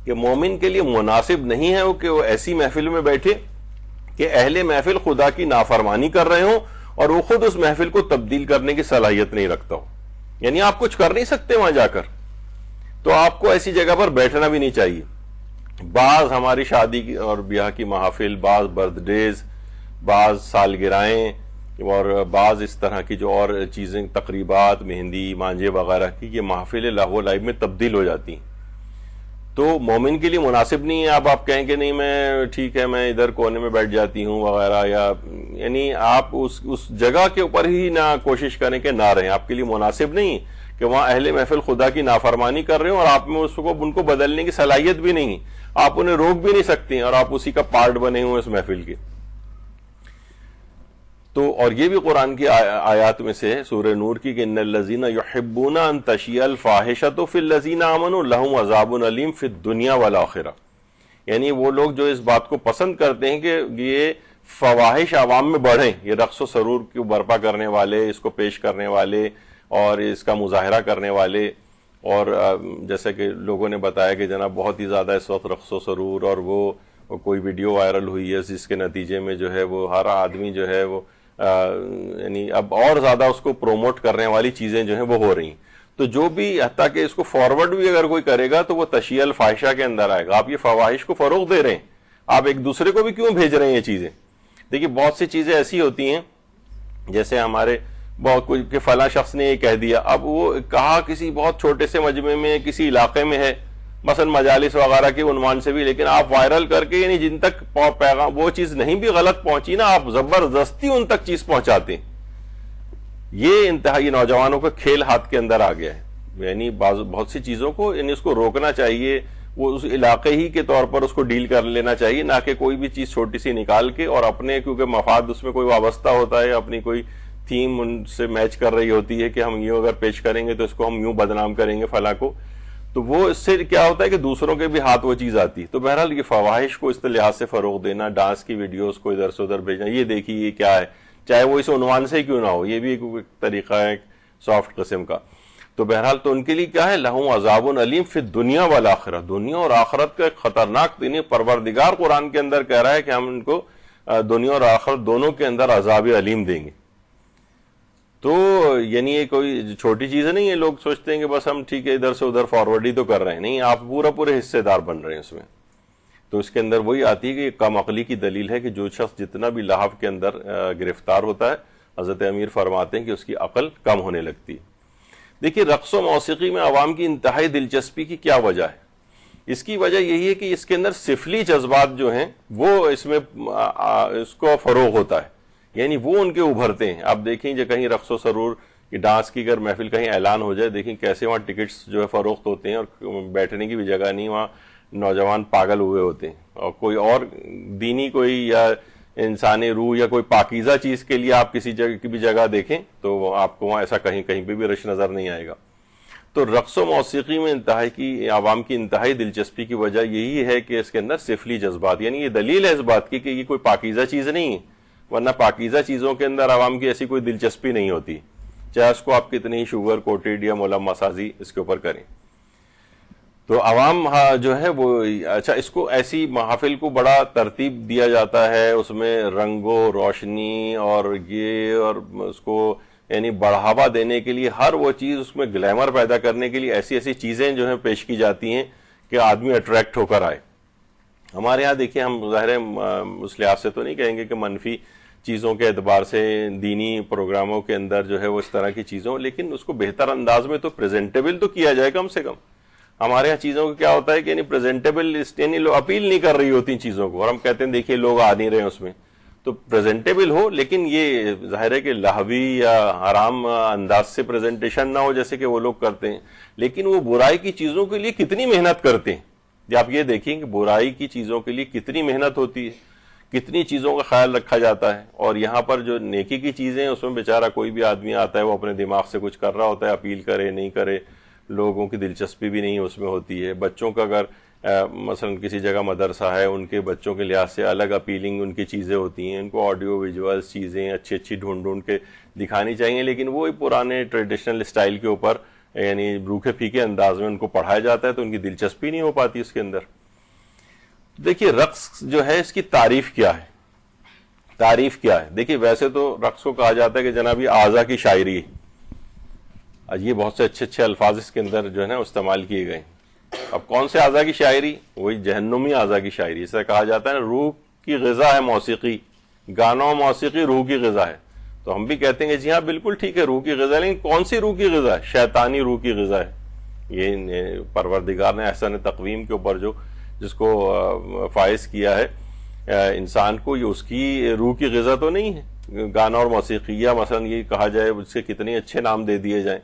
A: کہ مومن کے لیے مناسب نہیں ہے کہ وہ ایسی محفل میں بیٹھے کہ اہل محفل خدا کی نافرمانی کر رہے ہوں اور وہ خود اس محفل کو تبدیل کرنے کی صلاحیت نہیں رکھتا ہو، یعنی آپ کچھ کر نہیں سکتے وہاں جا کر، تو آپ کو ایسی جگہ پر بیٹھنا بھی نہیں چاہیے۔ بعض ہماری شادی کی اور بیاہ کی محافل، بعض برتھ ڈیز، بعض سالگرہیں اور بعض اس طرح کی جو اور چیزیں تقریبات، مہندی، مانجے وغیرہ کی، یہ محافل لہو و لعب میں تبدیل ہو جاتی ہیں، تو مومن کے لیے مناسب نہیں ہے۔ اب آپ کہیں کہ نہیں میں ٹھیک ہے میں ادھر کونے میں بیٹھ جاتی ہوں وغیرہ، یا یعنی آپ اس جگہ کے اوپر ہی نہ کوشش کریں کہ نہ رہیں، آپ کے لیے مناسب نہیں کہ وہاں اہل محفل خدا کی نافرمانی کر رہے ہوں اور آپ میں ان کو بدلنے کی صلاحیت بھی نہیں، آپ انہیں روک بھی نہیں سکتے اور آپ اسی کا پارٹ بنے ہوئے اس محفل کے۔ تو اور یہ بھی قرآن کی آیات میں سے سورہ نور کی کہ ان الذین یحبون ان تشیع الفاحشۃ فی الذین آمنوا لہم عذاب علیم فی الدنیا والآخرہ، یعنی وہ لوگ جو اس بات کو پسند کرتے ہیں کہ یہ فواحش عوام میں بڑھیں، یہ رقص و سرور کو برپا کرنے والے، اس کو پیش کرنے والے اور اس کا مظاہرہ کرنے والے، اور جیسے کہ لوگوں نے بتایا کہ جناب بہت ہی زیادہ اس وقت رقص و سرور اور وہ کوئی ویڈیو وائرل ہوئی ہے جس کے نتیجے میں جو ہے وہ ہر آدمی جو ہے وہ یعنی اب اور زیادہ اس کو پروموٹ کرنے والی چیزیں جو ہیں وہ ہو رہی ہیں، تو جو بھی حتیٰ کہ اس کو فارورڈ بھی اگر کوئی کرے گا تو وہ تشیع الفاحشہ کے اندر آئے گا۔ آپ یہ فواحش کو فروغ دے رہے ہیں، آپ ایک دوسرے کو بھی کیوں بھیج رہے ہیں یہ چیزیں؟ دیکھیے بہت سی چیزیں ایسی ہوتی ہیں جیسے ہمارے بہت کچھ کہ فلاں شخص نے یہ کہہ دیا، اب وہ کہا کسی بہت چھوٹے سے مجمع میں کسی علاقے میں ہے، مثلا مجالس وغیرہ کے عنوان سے بھی، لیکن آپ وائرل کر کے یعنی جن تک پیغام وہ چیز نہیں بھی غلط پہنچی نا، آپ زبردستی ان تک چیز پہنچاتے ہیں۔ یہ انتہائی نوجوانوں کا کھیل ہاتھ کے اندر آ گیا ہے، یعنی بہت سی چیزوں کو یعنی اس کو روکنا چاہیے، وہ اس علاقے ہی کے طور پر اس کو ڈیل کر لینا چاہیے، نہ کہ کوئی بھی چیز چھوٹی سی نکال کے اور اپنے کیونکہ مفاد اس میں کوئی وابستہ ہوتا ہے، اپنی کوئی تھیم ان سے میچ کر رہی ہوتی ہے کہ ہم یوں اگر پیش کریں گے تو اس کو ہم یوں بدنام کریں گے فلاں کو، تو وہ اس سے کیا ہوتا ہے کہ دوسروں کے بھی ہاتھ وہ چیز آتی ہے۔ تو بہرحال یہ فواحش کو اس لحاظ سے فروغ دینا، ڈانس کی ویڈیوز کو ادھر سے ادھر بھیجنا، یہ دیکھیے یہ کیا ہے، چاہے وہ اس عنوان سے کیوں نہ ہو، یہ بھی ایک طریقہ ہے سافٹ قسم کا۔ تو بہرحال تو ان کے لیے کیا ہے، لہم عذاب علیم فی الدنیا والآخرہ، دنیا اور آخرت کا ایک خطرناک دن، پروردگار قرآن کے اندر کہہ رہا ہے کہ ہم ان کو دنیا اور آخرت دونوں کے اندر عذاب علیم دیں گے۔ تو یعنی یہ کوئی چھوٹی چیز نہیں ہے، لوگ سوچتے ہیں کہ بس ہم ٹھیک ہے ادھر سے ادھر فارورڈ ہی تو کر رہے ہیں، نہیں، آپ پورے حصے دار بن رہے ہیں اس میں۔ تو اس کے اندر وہی آتی ہے کہ یہ کم عقلی کی دلیل ہے کہ جو شخص جتنا بھی لہو کے اندر گرفتار ہوتا ہے، حضرت امیر فرماتے ہیں کہ اس کی عقل کم ہونے لگتی ہے۔ دیکھیے رقص و موسیقی میں عوام کی انتہائی دلچسپی کی کیا وجہ ہے؟ اس کی وجہ یہی ہے کہ اس کے اندر سفلی جذبات جو ہیں وہ اس میں اس کو فروغ ہوتا ہے، یعنی وہ ان کے ابھرتے ہیں۔ آپ دیکھیں جو کہیں رقص و سرور ڈانس کی اگر محفل کہیں اعلان ہو جائے، دیکھیں کیسے وہاں ٹکٹس جو ہے فروخت ہوتے ہیں اور بیٹھنے کی بھی جگہ نہیں، وہاں نوجوان پاگل ہوئے ہوتے ہیں، اور کوئی اور دینی کوئی یا انسانی روح یا کوئی پاکیزہ چیز کے لیے آپ کسی جگہ کی بھی جگہ دیکھیں تو آپ کو وہاں ایسا کہیں پہ بھی رش نظر نہیں آئے گا. تو رقص و موسیقی میں عوام کی انتہائی دلچسپی کی وجہ یہی ہے کہ اس کے اندر سفلی جذبات، یعنی یہ دلیل ہے اس بات کی کہ یہ کوئی پاکیزہ چیز نہیں ہے، ورنہ پاکیزہ چیزوں کے اندر عوام کی ایسی کوئی دلچسپی نہیں ہوتی، چاہے اس کو آپ کتنی شوگر کوٹیڈ یا ملمہ سازی اس کے اوپر کریں. تو عوام جو ہے وہ اچھا اس کو ایسی محافل کو بڑا ترتیب دیا جاتا ہے، اس میں رنگ و روشنی اور یہ اور اس کو یعنی بڑھاوا دینے کے لیے ہر وہ چیز، اس میں گلیمر پیدا کرنے کے لیے ایسی ایسی چیزیں جو ہیں پیش کی جاتی ہیں کہ آدمی اٹریکٹ ہو کر آئے. ہمارے ہاں دیکھیں، ہم ظاہر اس لحاظ سے تو نہیں کہیں گے کہ منفی چیزوں کے اعتبار سے دینی پروگراموں کے اندر جو ہے وہ اس طرح کی چیزوں، لیکن اس کو بہتر انداز میں تو پریزنٹیبل تو کیا جائے کم سے کم. ہمارے ہاں چیزوں کو کیا ہوتا ہے کہ یعنی پریزنٹیبل یعنی لوگ اپیل نہیں کر رہی ہوتی چیزوں کو، اور ہم کہتے ہیں دیکھیے لوگ آ نہیں رہے ہیں اس میں. تو پریزنٹیبل ہو، لیکن یہ ظاہر ہے کہ لاہوی یا حرام انداز سے پریزنٹیشن نہ ہو جیسے کہ وہ لوگ کرتے ہیں، لیکن وہ برائی کی چیزوں کے لیے کتنی محنت کرتے ہیں. جب آپ یہ دیکھیں کہ برائی کی چیزوں کے لیے کتنی محنت ہوتی ہے، کتنی چیزوں کا خیال رکھا جاتا ہے، اور یہاں پر جو نیکی کی چیزیں ہیں اس میں بیچارہ کوئی بھی آدمی آتا ہے، وہ اپنے دماغ سے کچھ کر رہا ہوتا ہے، اپیل کرے نہیں کرے، لوگوں کی دلچسپی بھی نہیں اس میں ہوتی ہے. بچوں کا اگر مثلا کسی جگہ مدرسہ ہے، ان کے بچوں کے لحاظ سے الگ اپیلنگ ان کی چیزیں ہوتی ہیں، ان کو آڈیو ویژولز چیزیں اچھی ڈھونڈ کے دکھانی چاہیے، لیکن وہ پرانے ٹریڈیشنل اسٹائل کے اوپر یعنی روکھے پھیکے انداز میں ان کو پڑھایا جاتا ہے، تو ان کی دلچسپی نہیں ہو پاتی اس کے اندر. دیکھیے رقص جو ہے اس کی تعریف کیا ہے، تعریف کیا ہے. دیکھیے ویسے تو رقص کو کہا جاتا ہے کہ جناب یہ اعضاء کی شاعری ہے، یہ بہت سے اچھے الفاظ اس کے اندر جو ہے نا استعمال کیے گئے. اب کون سے اعضاء کی شاعری؟ وہی جہنمی اعضاء کی شاعری. اسے کہا جاتا ہے روح کی غذا ہے موسیقی، گانوں موسیقی روح کی غذا ہے. تو ہم بھی کہتے ہیں کہ جی ہاں بالکل ٹھیک ہے، روح کی غذا، لیکن کون سی روح کی غذا ہے؟ شیطانی روح کی غذا ہے. یہ پروردگار نے احسن تقویم کے اوپر جس کو فائز کیا ہے انسان کو، یہ اس کی روح کی غذا تو نہیں ہے. گانا اور موسیقی، یا مثلا یہ کہا جائے اس کے کتنے اچھے نام دے دیے جائیں.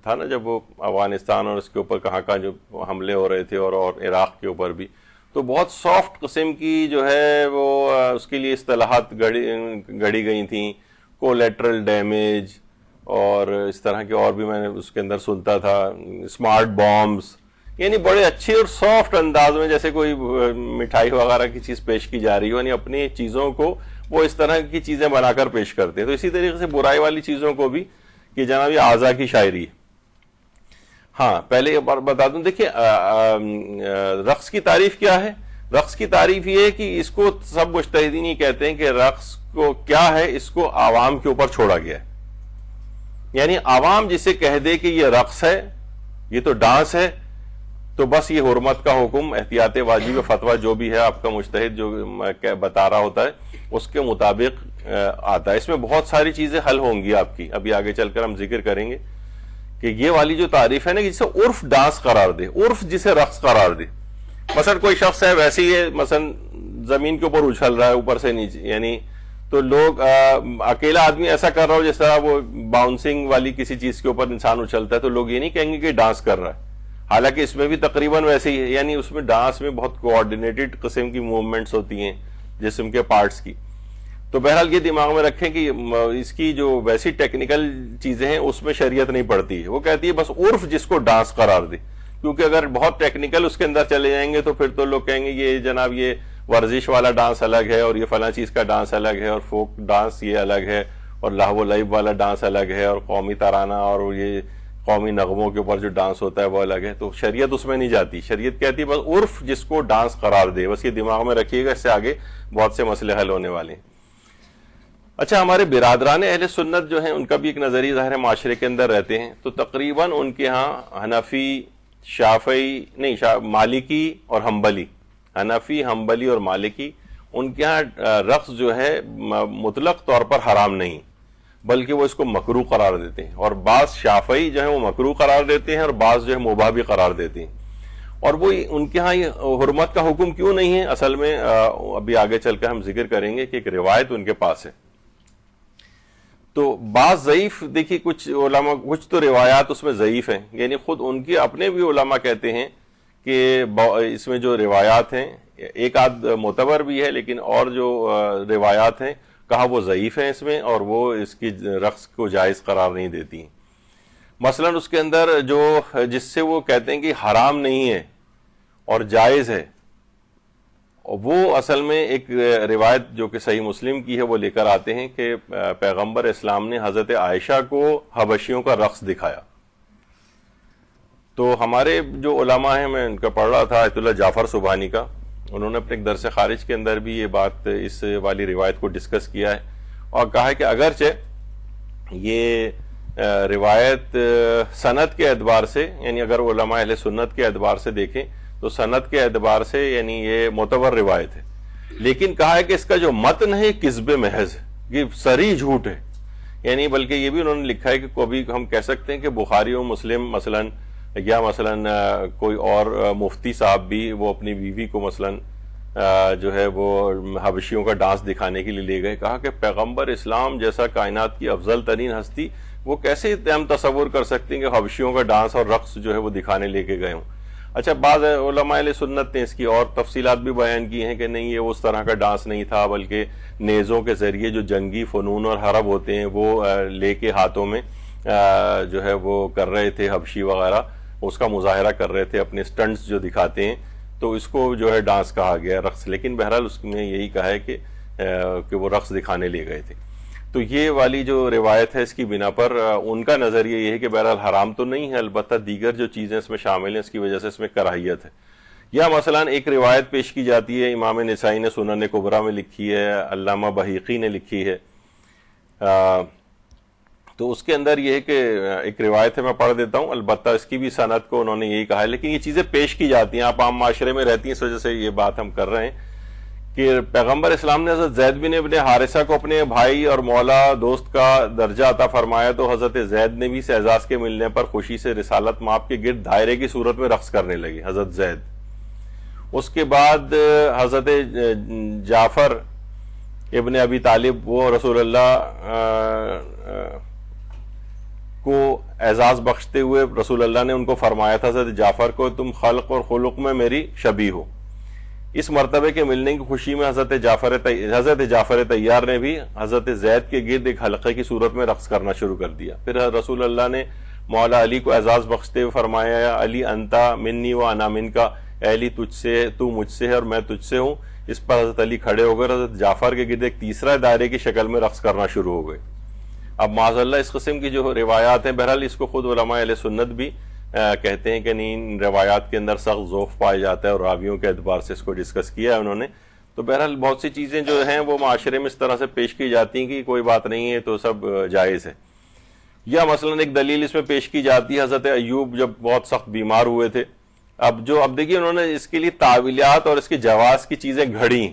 A: تھا نا جب وہ افغانستان اور اس کے اوپر کہاں جو حملے ہو رہے تھے، اور عراق کے اوپر بھی، تو بہت سافٹ قسم کی جو ہے وہ اس کے لیے اصطلاحات گڑی گئی تھیں، کولیٹرل ڈیمیج اور اس طرح کے، اور بھی میں نے اس کے اندر سنتا تھا اسمارٹ بامبس. یعنی بڑے اچھے اور سافٹ انداز میں جیسے کوئی مٹھائی وغیرہ کی چیز پیش کی جا رہی ہو، یعنی اپنی چیزوں کو وہ اس طرح کی چیزیں بنا کر پیش کرتے ہیں. تو اسی طریقے سے برائی والی چیزوں کو بھی کہ جناب یہ اعضاء کی شاعری. ہاں پہلے یہ بتا دوں، دیکھیے رقص کی تعریف کیا ہے. رقص کی تعریف یہ ہے کہ اس کو سب مجتہدین یہ کہتے ہیں کہ رقص کو کیا ہے، اس کو عوام کے اوپر چھوڑا گیا ہے. یعنی عوام جسے کہہ دے کہ یہ رقص ہے، یہ تو ڈانس ہے، تو بس یہ حرمت کا حکم، احتیاط واجب فتویٰ جو بھی ہے آپ کا مجتہد جو بتا رہا ہوتا ہے اس کے مطابق آتا ہے. اس میں بہت ساری چیزیں حل ہوں گی آپ کی، ابھی آگے چل کر ہم ذکر کریں گے کہ یہ والی جو تعریف ہے نا، جسے عرف ڈانس قرار دے، عرف جسے رقص قرار دے. مثلا کوئی شخص ہے ویسے ہی مثلا زمین کے اوپر اچھل رہا ہے اوپر سے نیچے، یعنی تو لوگ اکیلا آدمی ایسا کر رہا ہو جس طرح وہ باؤنسنگ والی کسی چیز کے اوپر انسان اچھلتا ہے، تو لوگ یہ نہیں کہیں گے کہ ڈانس کر رہا ہے. حالانکہ اس میں بھی تقریباً ویسے ہی ہے، یعنی اس میں ڈانس میں بہت کوآرڈینیٹڈ قسم کی موومنٹس ہوتی ہیں جسم کے پارٹس کی. تو بہرحال یہ دماغ میں رکھیں کہ اس کی جو ویسی ٹیکنیکل چیزیں ہیں اس میں شریعت نہیں پڑتی ہے. وہ کہتی ہے بس عرف جس کو ڈانس قرار دے، کیونکہ اگر بہت ٹیکنیکل اس کے اندر چلے جائیں گے تو پھر تو لوگ کہیں گے یہ جناب یہ ورزش والا ڈانس الگ ہے، اور یہ فلاں چیز کا ڈانس الگ ہے، اور فوک ڈانس یہ الگ ہے، اور لہو و لعب والا ڈانس الگ ہے، اور قومی ترانہ اور یہ قومی نغموں کے اوپر جو ڈانس ہوتا ہے وہ الگ ہے. تو شریعت اس میں نہیں جاتی. شریعت کہتی ہے بس عرف جس کو ڈانس قرار دے. بس یہ دماغ میں رکھیے گا، اس سے آگے بہت سے مسئلے حل ہونے والے ہیں. اچھا، ہمارے برادران اہل سنت جو ہیں ان کا بھی ایک نظریہ ظاہر معاشرے کے اندر رہتے ہیں، تو تقریباً ان کے ہاں حنفی، شافعی نہیں مالکی اور حنبلی، حنفی، حنبلی اور مالکی، ان کے ہاں رقص جو ہے مطلق طور پر حرام نہیں، بلکہ وہ اس کو مکروہ قرار دیتے ہیں. اور بعض شافعی جو ہیں وہ مکروہ قرار دیتے ہیں، اور بعض جو ہے مباح بھی قرار دیتے ہیں. اور وہ ان کے ہاں یہ حرمت کا حکم کیوں نہیں ہے، اصل میں ابھی آگے چل کر ہم ذکر کریں گے کہ ایک روایت ان کے پاس ہے. تو بعض ضعیف، دیکھیے کچھ علماء، کچھ تو روایات اس میں ضعیف ہیں، یعنی خود ان کے اپنے بھی علماء کہتے ہیں کہ اس میں جو روایات ہیں ایک آدھ معتبر بھی ہے، لیکن اور جو روایات ہیں کہا وہ ضعیف ہیں اس میں، اور وہ اس کی رقص کو جائز قرار نہیں دیتی ہیں۔ مثلا اس کے اندر جو جس سے وہ کہتے ہیں کہ حرام نہیں ہے اور جائز ہے، وہ اصل میں ایک روایت جو کہ صحیح مسلم کی ہے وہ لے کر آتے ہیں کہ پیغمبر اسلام نے حضرت عائشہ کو حبشیوں کا رقص دکھایا۔ تو ہمارے جو علماء ہیں، میں ان کا پڑھ رہا تھا آیت اللہ جعفر سبحانی کا، انہوں نے اپنے ایک درس خارج کے اندر بھی یہ بات اس والی روایت کو ڈسکس کیا ہے، اور کہا ہے کہ اگرچہ یہ روایت سند کے اعتبار سے، یعنی اگر علماء اہل سنت کے اعتبار سے دیکھیں تو سند کے اعتبار سے یعنی یہ معتبر روایت ہے، لیکن کہا ہے کہ اس کا جو متن ہے کذب محض ہے، یہ صریح جھوٹ ہے۔ یعنی بلکہ یہ بھی انہوں نے لکھا ہے کہ کبھی ہم کہہ سکتے ہیں کہ بخاری و مسلم مثلا، یا مثلا کوئی اور مفتی صاحب بھی وہ اپنی بیوی کو مثلا جو ہے وہ حبشیوں کا ڈانس دکھانے کے لیے لے گئے، کہا کہ پیغمبر اسلام جیسا کائنات کی افضل ترین ہستی، وہ کیسے ہم تصور کر سکتے ہیں کہ حبشیوں کا ڈانس اور رقص جو ہے وہ دکھانے لے کے گئے ہوں۔ اچھا، بعض علماء اہل سنت نے اس کی اور تفصیلات بھی بیان کی ہیں کہ نہیں، یہ اس طرح کا ڈانس نہیں تھا، بلکہ نیزوں کے ذریعے جو جنگی فنون اور حرب ہوتے ہیں وہ لے کے ہاتھوں میں جو ہے وہ کر رہے تھے، حبشی وغیرہ اس کا مظاہرہ کر رہے تھے، اپنے سٹنٹس جو دکھاتے ہیں، تو اس کو جو ہے ڈانس کہا گیا، رقص۔ لیکن بہرحال اس میں یہی کہا ہے کہ وہ رقص دکھانے لے گئے تھے۔ تو یہ والی جو روایت ہے اس کی بنا پر ان کا نظریہ یہ ہے کہ بہرحال حرام تو نہیں ہے، البتہ دیگر جو چیزیں اس میں شامل ہیں اس کی وجہ سے اس میں کراہیت ہے۔ یا مثلا ایک روایت پیش کی جاتی ہے، امام نسائی نے سنن کبریٰ میں لکھی ہے، علامہ بہیقی نے لکھی ہے، تو اس کے اندر یہ ہے کہ ایک روایت ہے، میں پڑھ دیتا ہوں، البتہ اس کی بھی سند کو انہوں نے یہی کہا ہے، لیکن یہ چیزیں پیش کی جاتی ہیں، آپ عام معاشرے میں رہتی ہیں، اس وجہ سے یہ بات ہم کر رہے ہیں کہ پیغمبر اسلام نے حضرت زید بن ابن حارثہ کو اپنے بھائی اور مولا دوست کا درجہ عطا فرمایا، تو حضرت زید نے بھی اس اعزاز کے ملنے پر خوشی سے رسالت مآب کے گرد دائرے کی صورت میں رقص کرنے لگے حضرت زید۔ اس کے بعد حضرت جعفر ابن ابی طالب، وہ رسول اللہ کو اعزاز بخشتے ہوئے رسول اللہ نے ان کو فرمایا تھا، حضرت جعفر کو، تم خلق اور خلق میں میری شبیہ ہو۔ اس مرتبے کے ملنے کی خوشی میں حضرت جعفر طیار نے بھی حضرت زید کے گرد ایک حلقے کی صورت میں رقص کرنا شروع کر دیا۔ پھر رسول اللہ نے مولا علی کو اعزاز بخشتے ہوئے فرمایا، یا علی انتا منی و انا منکا، اے علی تجھ سے، تو مجھ سے ہے اور میں تجھ سے ہوں۔ اس پر حضرت علی کھڑے ہو کر حضرت جعفر کے گرد ایک تیسرا دائرے کی شکل میں رقص کرنا شروع ہو گئے۔ اب معاذ اللہ اس قسم کی جو روایات ہیں، بہرحال اس کو خود علماء اہل سنت بھی کہتے ہیں کہ نہیں، ان روایات کے اندر سخت ضعف پایا جاتا ہے، اور راویوں کے اعتبار سے اس کو ڈسکس کیا ہے انہوں نے۔ تو بہرحال بہت سی چیزیں جو ہیں وہ معاشرے میں اس طرح سے پیش کی جاتی ہیں کہ کوئی بات نہیں ہے تو سب جائز ہے۔ یا مثلا ایک دلیل اس میں پیش کی جاتی ہے، حضرت ایوب جب بہت سخت بیمار ہوئے تھے، اب دیکھیے انہوں نے اس کے لیے تعویلات اور اس کے جواز کی چیزیں گھڑی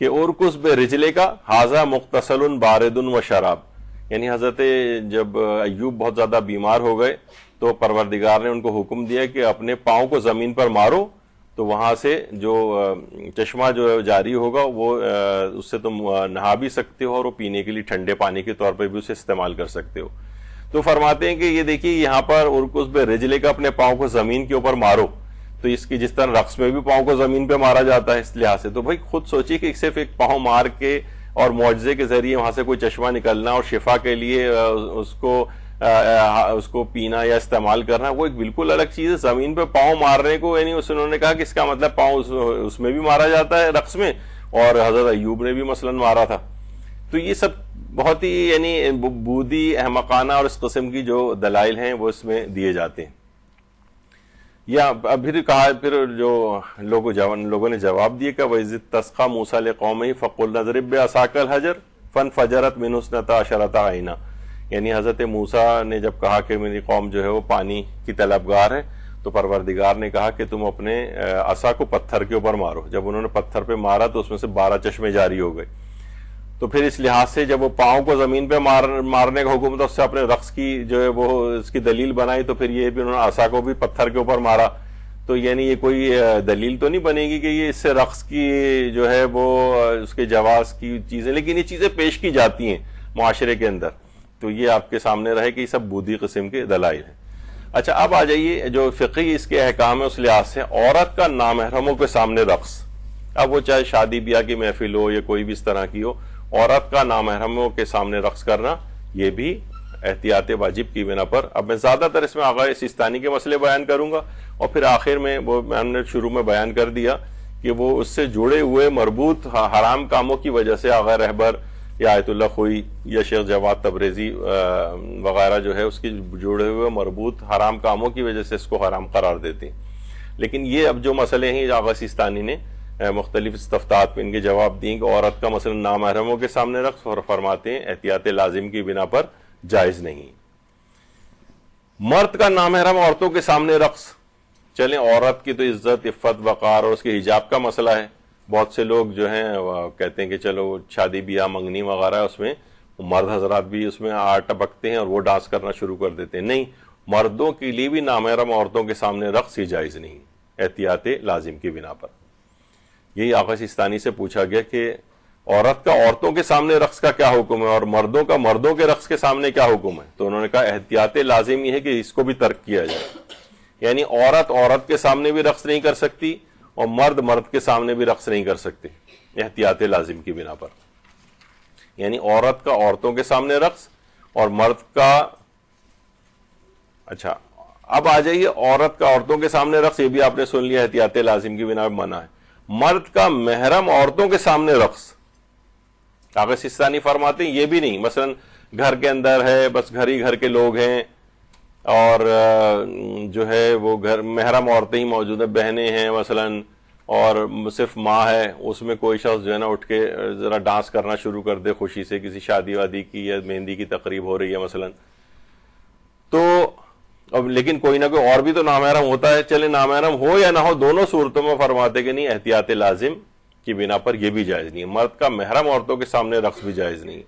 A: کہ ارکس برجلے کا ھذا مغتسل بارد و شراب، یعنی حضرت جب ایوب بہت زیادہ بیمار ہو گئے تو پروردگار نے ان کو حکم دیا کہ اپنے پاؤں کو زمین پر مارو، تو وہاں سے جو چشمہ جو جاری ہوگا وہ اس سے تم نہا بھی سکتے ہو، اور وہ پینے کے لیے ٹھنڈے پانی کے طور پر بھی اسے استعمال کر سکتے ہو۔ تو فرماتے ہیں کہ یہ دیکھیے یہاں پر ارکس برجلے کا، اپنے پاؤں کو زمین کے اوپر مارو، تو اس کی جس طرح رقص میں بھی پاؤں کو زمین پہ مارا جاتا ہے اس لحاظ سے، تو بھائی خود سوچیے کہ صرف ایک پاؤں مار کے اور معجزے کے ذریعے وہاں سے کوئی چشمہ نکلنا اور شفا کے لیے اس کو پینا یا استعمال کرنا، وہ ایک بالکل الگ چیز ہے۔ زمین پہ پاؤں مارنے کو، یعنی انہوں نے کہا کہ اس کا مطلب پاؤں اس میں بھی مارا جاتا ہے رقص میں، اور حضرت ایوب نے بھی مثلا مارا تھا۔ تو یہ سب بہت ہی یعنی بودی، احمقانہ اور اس قسم کی جو دلائل ہیں وہ اس میں دیے جاتے ہیں۔ یا پھر کہا، پھر جو لوگوں نے جواب دیا کہ وَإِذِ اسْتَسْقَىٰ مُوسَىٰ لِقَوْمِهِ فَقُلْنَا اضْرِب بِّعَصَاكَ الْحَجَرَ فَانْفَجَرَتْ مِنْهُ اثْنَتَا عَشَرَةَ عَيْنًا، یعنی حضرت موسیٰ نے جب کہا کہ میری قوم جو ہے وہ پانی کی طلبگار ہے، تو پروردگار نے کہا کہ تم اپنے عصا کو پتھر کے اوپر مارو۔ جب انہوں نے پتھر پہ مارا تو اس میں سے 12 چشمے جاری ہو گئے۔ تو پھر اس لحاظ سے جب وہ پاؤں کو زمین پہ مارنے کا حکم تھا، اس سے اپنے رقص کی جو ہے وہ اس کی دلیل بنائی، تو پھر یہ بھی انہوں نے عصا کو بھی پتھر کے اوپر مارا، تو یعنی یہ کوئی دلیل تو نہیں بنے گی کہ یہ اس سے رقص کی جو ہے وہ اس کے جواز کی چیزیں، لیکن یہ چیزیں پیش کی جاتی ہیں معاشرے کے اندر، تو یہ آپ کے سامنے رہے کہ یہ سب بودی قسم کے دلائل ہیں۔ اچھا اب آ جائیے جو فقہی اس کے احکام ہے اس لحاظ سے عورت کا نامحرموں کے سامنے رقص، اب وہ چاہے شادی بیاہ کی محفل ہو یا کوئی بھی اس طرح کی ہو، عورت کا نامحرموں کے سامنے رقص کرنا یہ بھی احتیاط واجب کی بنا پر، اب میں زیادہ تر اس میں آغا سیستانی کے مسئلے بیان کروں گا، اور پھر آخر میں وہ میں نے شروع میں بیان کر دیا کہ وہ اس سے جڑے ہوئے مربوط حرام کاموں کی وجہ سے آغا رہبر یا آیت اللہ خوئی یا شیخ جواد تبریزی وغیرہ جو ہے اس کی جڑے ہوئے مربوط حرام کاموں کی وجہ سے اس کو حرام قرار دیتے ہیں. لیکن یہ اب جو مسئلے ہیں آغا سیستانی نے مختلف استفتاحات میں ان کے جواب دیں کہ عورت کا مثلا نامحرموں کے سامنے رقص، اور فرماتے ہیں احتیاط لازم کی بنا پر جائز نہیں. مرد کا نامحرم عورتوں کے سامنے رقص، چلیں عورت کی تو عزت عفت وقار اور اس کے حجاب کا مسئلہ ہے، بہت سے لوگ جو ہیں کہتے ہیں کہ چلو شادی بیاہ منگنی وغیرہ اس میں مرد حضرات بھی اس میں ٹپکتے ہیں اور وہ ڈانس کرنا شروع کر دیتے ہیں. نہیں، مردوں کے لیے بھی نامحرم عورتوں کے سامنے رقص ہی جائز نہیں احتیاط لازم کی بنا پر. یہی آغا سیستانی سے پوچھا گیا کہ عورت کا عورتوں کے سامنے رقص کا کیا حکم ہے اور مردوں کا مردوں کے رقص کے سامنے کیا حکم ہے؟ تو انہوں نے کہا احتیاط لازم یہ ہے کہ اس کو بھی ترک کیا جائے، یعنی عورت عورت کے سامنے بھی رقص نہیں کر سکتی اور مرد مرد کے سامنے بھی رقص نہیں کر سکتے احتیاط لازم کی بنا پر. یعنی عورت کا عورتوں کے سامنے رقص اور مرد کا، اچھا اب آ جائیے عورت کا عورتوں کے سامنے رقص، یہ بھی آپ نے سن لیا احتیاط لازم کی بنا پر منع ہے. مرد کا محرم عورتوں کے سامنے رقص، آغا سیستانی فرماتے ہیں یہ بھی نہیں، مثلا گھر کے اندر ہے، بس گھر ہی گھر کے لوگ ہیں اور جو ہے وہ گھر محرم عورتیں ہی موجود ہیں، بہنیں ہیں مثلا اور صرف ماں ہے، اس میں کوئی شخص جو ہے نا اٹھ کے ذرا ڈانس کرنا شروع کر دے خوشی سے، کسی شادی وادی کی یا مہندی کی تقریب ہو رہی ہے مثلا، تو اب لیکن کوئی نہ کوئی اور بھی تو نامحرم ہوتا ہے، چلے نامحرم ہو یا نہ ہو دونوں صورتوں میں فرماتے کہ نہیں احتیاط لازم کی بنا پر یہ بھی جائز نہیں ہے. مرد کا محرم عورتوں کے سامنے رقص بھی جائز نہیں.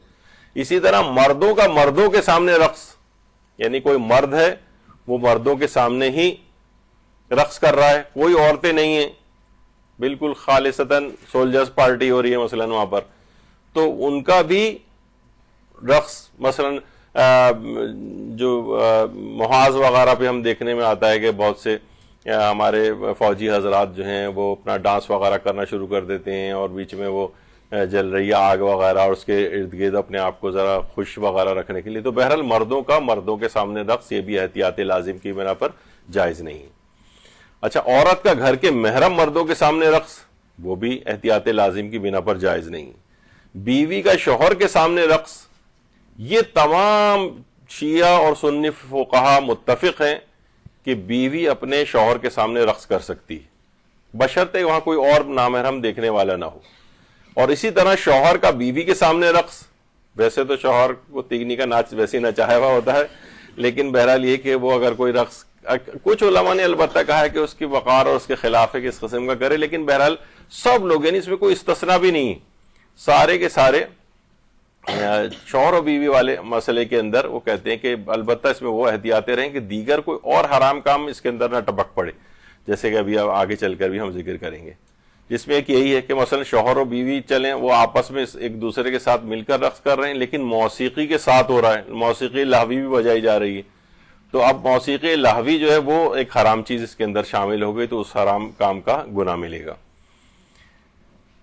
A: اسی طرح مردوں کا مردوں کے سامنے رقص، یعنی کوئی مرد ہے وہ مردوں کے سامنے ہی رقص کر رہا ہے، کوئی عورتیں نہیں ہیں، بالکل خالصتاً سولجرز پارٹی ہو رہی ہے مثلا وہاں پر، تو ان کا بھی رقص مثلا جو محاذ وغیرہ پہ ہم دیکھنے میں آتا ہے کہ بہت سے ہمارے فوجی حضرات جو ہیں وہ اپنا ڈانس وغیرہ کرنا شروع کر دیتے ہیں اور بیچ میں وہ جل رہی ہے آگ وغیرہ اور اس کے ارد گرد اپنے آپ کو ذرا خوش وغیرہ رکھنے کے لیے. تو بہرحال مردوں کا مردوں کے سامنے رقص یہ بھی احتیاط لازم کی بنا پر جائز نہیں. اچھا عورت کا گھر کے محرم مردوں کے سامنے رقص، وہ بھی احتیاط لازم کی بنا پر جائز نہیں. بیوی کا شوہر کے سامنے رقص، یہ تمام شیعہ اور سنی فقہا متفق ہیں کہ بیوی اپنے شوہر کے سامنے رقص کر سکتی ہے بشرطے وہاں کوئی اور نامحرم دیکھنے والا نہ ہو. اور اسی طرح شوہر کا بیوی کے سامنے رقص، ویسے تو شوہر کو تیگنی کا ناچ ویسے نہ چاہے ہوا ہوتا ہے، لیکن بہرحال یہ کہ وہ اگر کوئی رقص، کچھ علماء نے البتہ کہا ہے کہ اس کی وقار اور اس کے خلاف ہے کہ اس قسم کا کرے، لیکن بہرحال سب لوگ یعنی اس میں کوئی استثناء بھی نہیں، سارے کے سارے شوہر و بیوی والے مسئلے کے اندر وہ کہتے ہیں کہ البتہ اس میں وہ احتیاطیں رہیں کہ دیگر کوئی اور حرام کام اس کے اندر نہ ٹپک پڑے، جیسے کہ ابھی آگے چل کر بھی ہم ذکر کریں گے، جس میں ایک یہی ہے کہ مثلا شوہر و بیوی چلیں وہ آپس میں ایک دوسرے کے ساتھ مل کر رقص کر رہے ہیں لیکن موسیقی کے ساتھ ہو رہا ہے، موسیقی لہوی بھی بجائی جا رہی ہے، تو اب موسیقی لہوی جو ہے وہ ایک حرام چیز اس کے اندر شامل ہو گئی تو اس حرام کام کا گناہ ملے گا.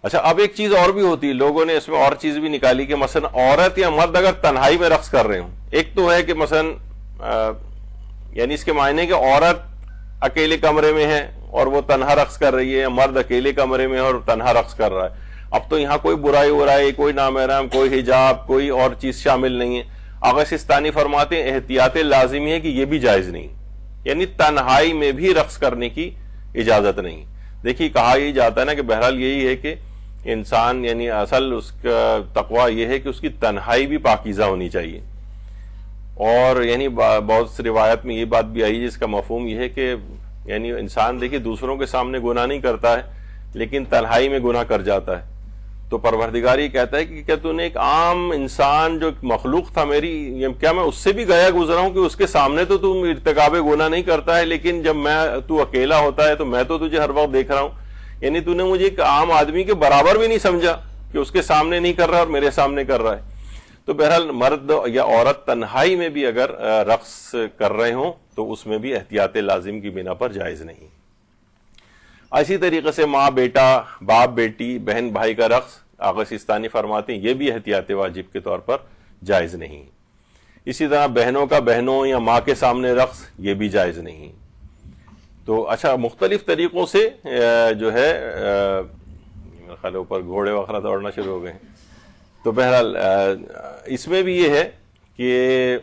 A: اچھا اب ایک چیز اور بھی ہوتی ہے، لوگوں نے اس میں اور چیز بھی نکالی کہ مثلا عورت یا مرد اگر تنہائی میں رقص کر رہے ہوں، ایک تو ہے کہ مثلا یعنی اس کے معنی کہ عورت اکیلے کمرے میں ہے اور وہ تنہا رقص کر رہی ہے، یا مرد اکیلے کمرے میں ہے اور تنہا رقص کر رہا ہے. اب تو یہاں کوئی برائی ورائی، کوئی نامحرم، کوئی حجاب، کوئی اور چیز شامل نہیں ہے. آغا سیستانی فرماتے ہیں احتیاط لازمی ہے کہ یہ بھی جائز نہیں، یعنی تنہائی میں بھی رقص کرنے کی اجازت نہیں. دیکھیے کہا یہی جاتا ہے نا کہ بہرحال یہی ہے کہ انسان یعنی اصل اس کا تقویٰ یہ ہے کہ اس کی تنہائی بھی پاکیزہ ہونی چاہیے. اور یعنی بہت سی روایت میں یہ بات بھی آئی جس کا مفہوم یہ ہے کہ یعنی انسان دیکھیے دوسروں کے سامنے گناہ نہیں کرتا ہے لیکن تنہائی میں گناہ کر جاتا ہے. تو پروردگار یہ کہتا ہے کہ کیا تو نے ایک عام انسان جو مخلوق تھا میری، کیا میں اس سے بھی گیا گزرا ہوں کہ اس کے سامنے تو تم ارتکاب گناہ نہیں کرتا ہے لیکن جب تو اکیلا ہوتا ہے تو میں تو تجھے ہر وقت دیکھ رہا ہوں. یعنی تو نے مجھے ایک عام آدمی کے برابر بھی نہیں سمجھا کہ اس کے سامنے نہیں کر رہا اور میرے سامنے کر رہا ہے. تو بہرحال مرد یا عورت تنہائی میں بھی اگر رقص کر رہے ہوں تو اس میں بھی احتیاط لازم کی بنا پر جائز نہیں. اسی طریقے سے ماں بیٹا، باپ بیٹی، بہن بھائی کا رقص آغا سیستانی فرماتے ہیں یہ بھی احتیاط واجب کے طور پر جائز نہیں. اسی طرح بہنوں کا بہنوں یا ماں کے سامنے رقص یہ بھی جائز نہیں. تو اچھا مختلف طریقوں سے جو ہے میرے خیال اوپر گھوڑے وغیرہ دوڑنا شروع ہو گئے ہیں. تو بہرحال اس میں بھی یہ ہے کہ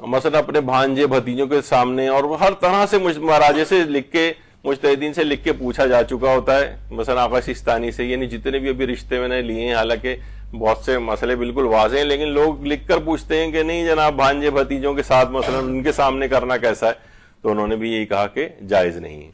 A: مثلا اپنے بھانجے بھتیجوں کے سامنے اور ہر طرح سے مراجع سے لکھ کے، مجتہدین سے لکھ کے پوچھا جا چکا ہوتا ہے، مثلا آقا سیستانی سے، یعنی جتنے بھی ابھی رشتے میں نے لیے ہیں، حالانکہ بہت سے مسئلے بالکل واضح ہیں لیکن لوگ لکھ کر پوچھتے ہیں کہ نہیں جناب بھانجے بھتیجوں کے ساتھ مثلا ان کے سامنے کرنا کیسا ہے، تو انہوں نے بھی یہی کہا کہ جائز نہیں ہے.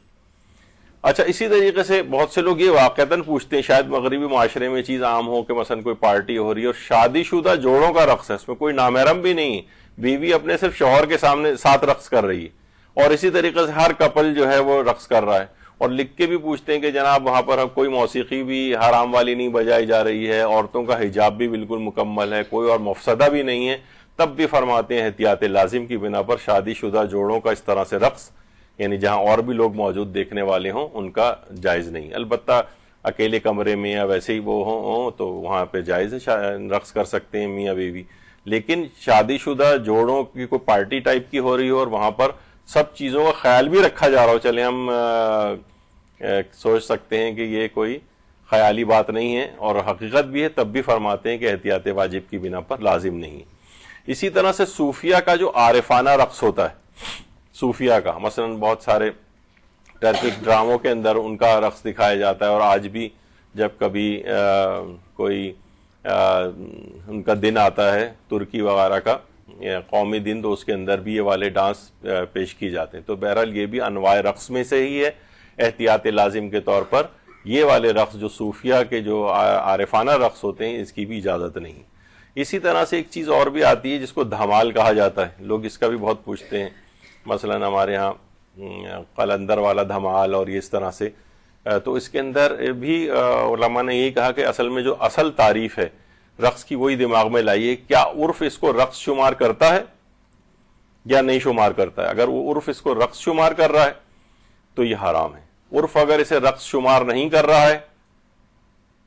A: اچھا اسی طریقے سے بہت سے لوگ یہ واقعتاً پوچھتے ہیں، شاید مغربی معاشرے میں چیز عام ہو کہ مثلا کوئی پارٹی ہو رہی ہے اور شادی شدہ جوڑوں کا رقص ہے، اس میں کوئی نامحرم بھی نہیں ہے، بیوی اپنے صرف شوہر کے سامنے ساتھ رقص کر رہی ہے اور اسی طریقے سے ہر کپل جو ہے وہ رقص کر رہا ہے، اور لکھ کے بھی پوچھتے ہیں کہ جناب وہاں پر کوئی موسیقی بھی حرام والی نہیں بجائی جا رہی ہے، عورتوں کا حجاب بھی بالکل مکمل ہے، کوئی اور مفسدہ بھی نہیں ہے، تب بھی فرماتے ہیں احتیاط لازم کی بنا پر شادی شدہ جوڑوں کا اس طرح سے رقص، یعنی جہاں اور بھی لوگ موجود دیکھنے والے ہوں ان کا جائز نہیں. البتہ اکیلے کمرے میں یا ویسے ہی وہ ہوں تو وہاں پہ جائز ہے، رقص کر سکتے ہیں میاں بیوی. لیکن شادی شدہ جوڑوں کی کوئی پارٹی ٹائپ کی ہو رہی ہو اور وہاں پر سب چیزوں کا خیال بھی رکھا جا رہا ہو، چلے ہم سوچ سکتے ہیں کہ یہ کوئی خیالی بات نہیں ہے اور حقیقت بھی ہے، تب بھی فرماتے ہیں کہ احتیاط واجب کی بنا پر لازم نہیں. اسی طرح سے صوفیہ کا جو عارفانہ رقص ہوتا ہے، صوفیہ کا مثلا بہت سارے ٹرکش ڈراموں کے اندر ان کا رقص دکھایا جاتا ہے، اور آج بھی جب کبھی کوئی ان کا دن آتا ہے ترکی وغیرہ کا قومی دن، تو اس کے اندر بھی یہ والے ڈانس پیش کی جاتے ہیں. تو بہرحال یہ بھی انواع رقص میں سے ہی ہے. احتیاط لازم کے طور پر یہ والے رقص جو صوفیہ کے جو عارفانہ رقص ہوتے ہیں اس کی بھی اجازت نہیں. اسی طرح سے ایک چیز اور بھی آتی ہے جس کو دھمال کہا جاتا ہے، لوگ اس کا بھی بہت پوچھتے ہیں. مثلا ہمارے ہاں قلندر والا دھمال اور یہ اس طرح سے، تو اس کے اندر بھی علماء نے یہی کہا کہ اصل میں جو اصل تعریف ہے رقص کی وہی دماغ میں لائیے، کیا عرف اس کو رقص شمار کرتا ہے یا نہیں شمار کرتا ہے. اگر وہ عرف اس کو رقص شمار کر رہا ہے تو یہ حرام ہے. عرف اگر اسے رقص شمار نہیں کر رہا ہے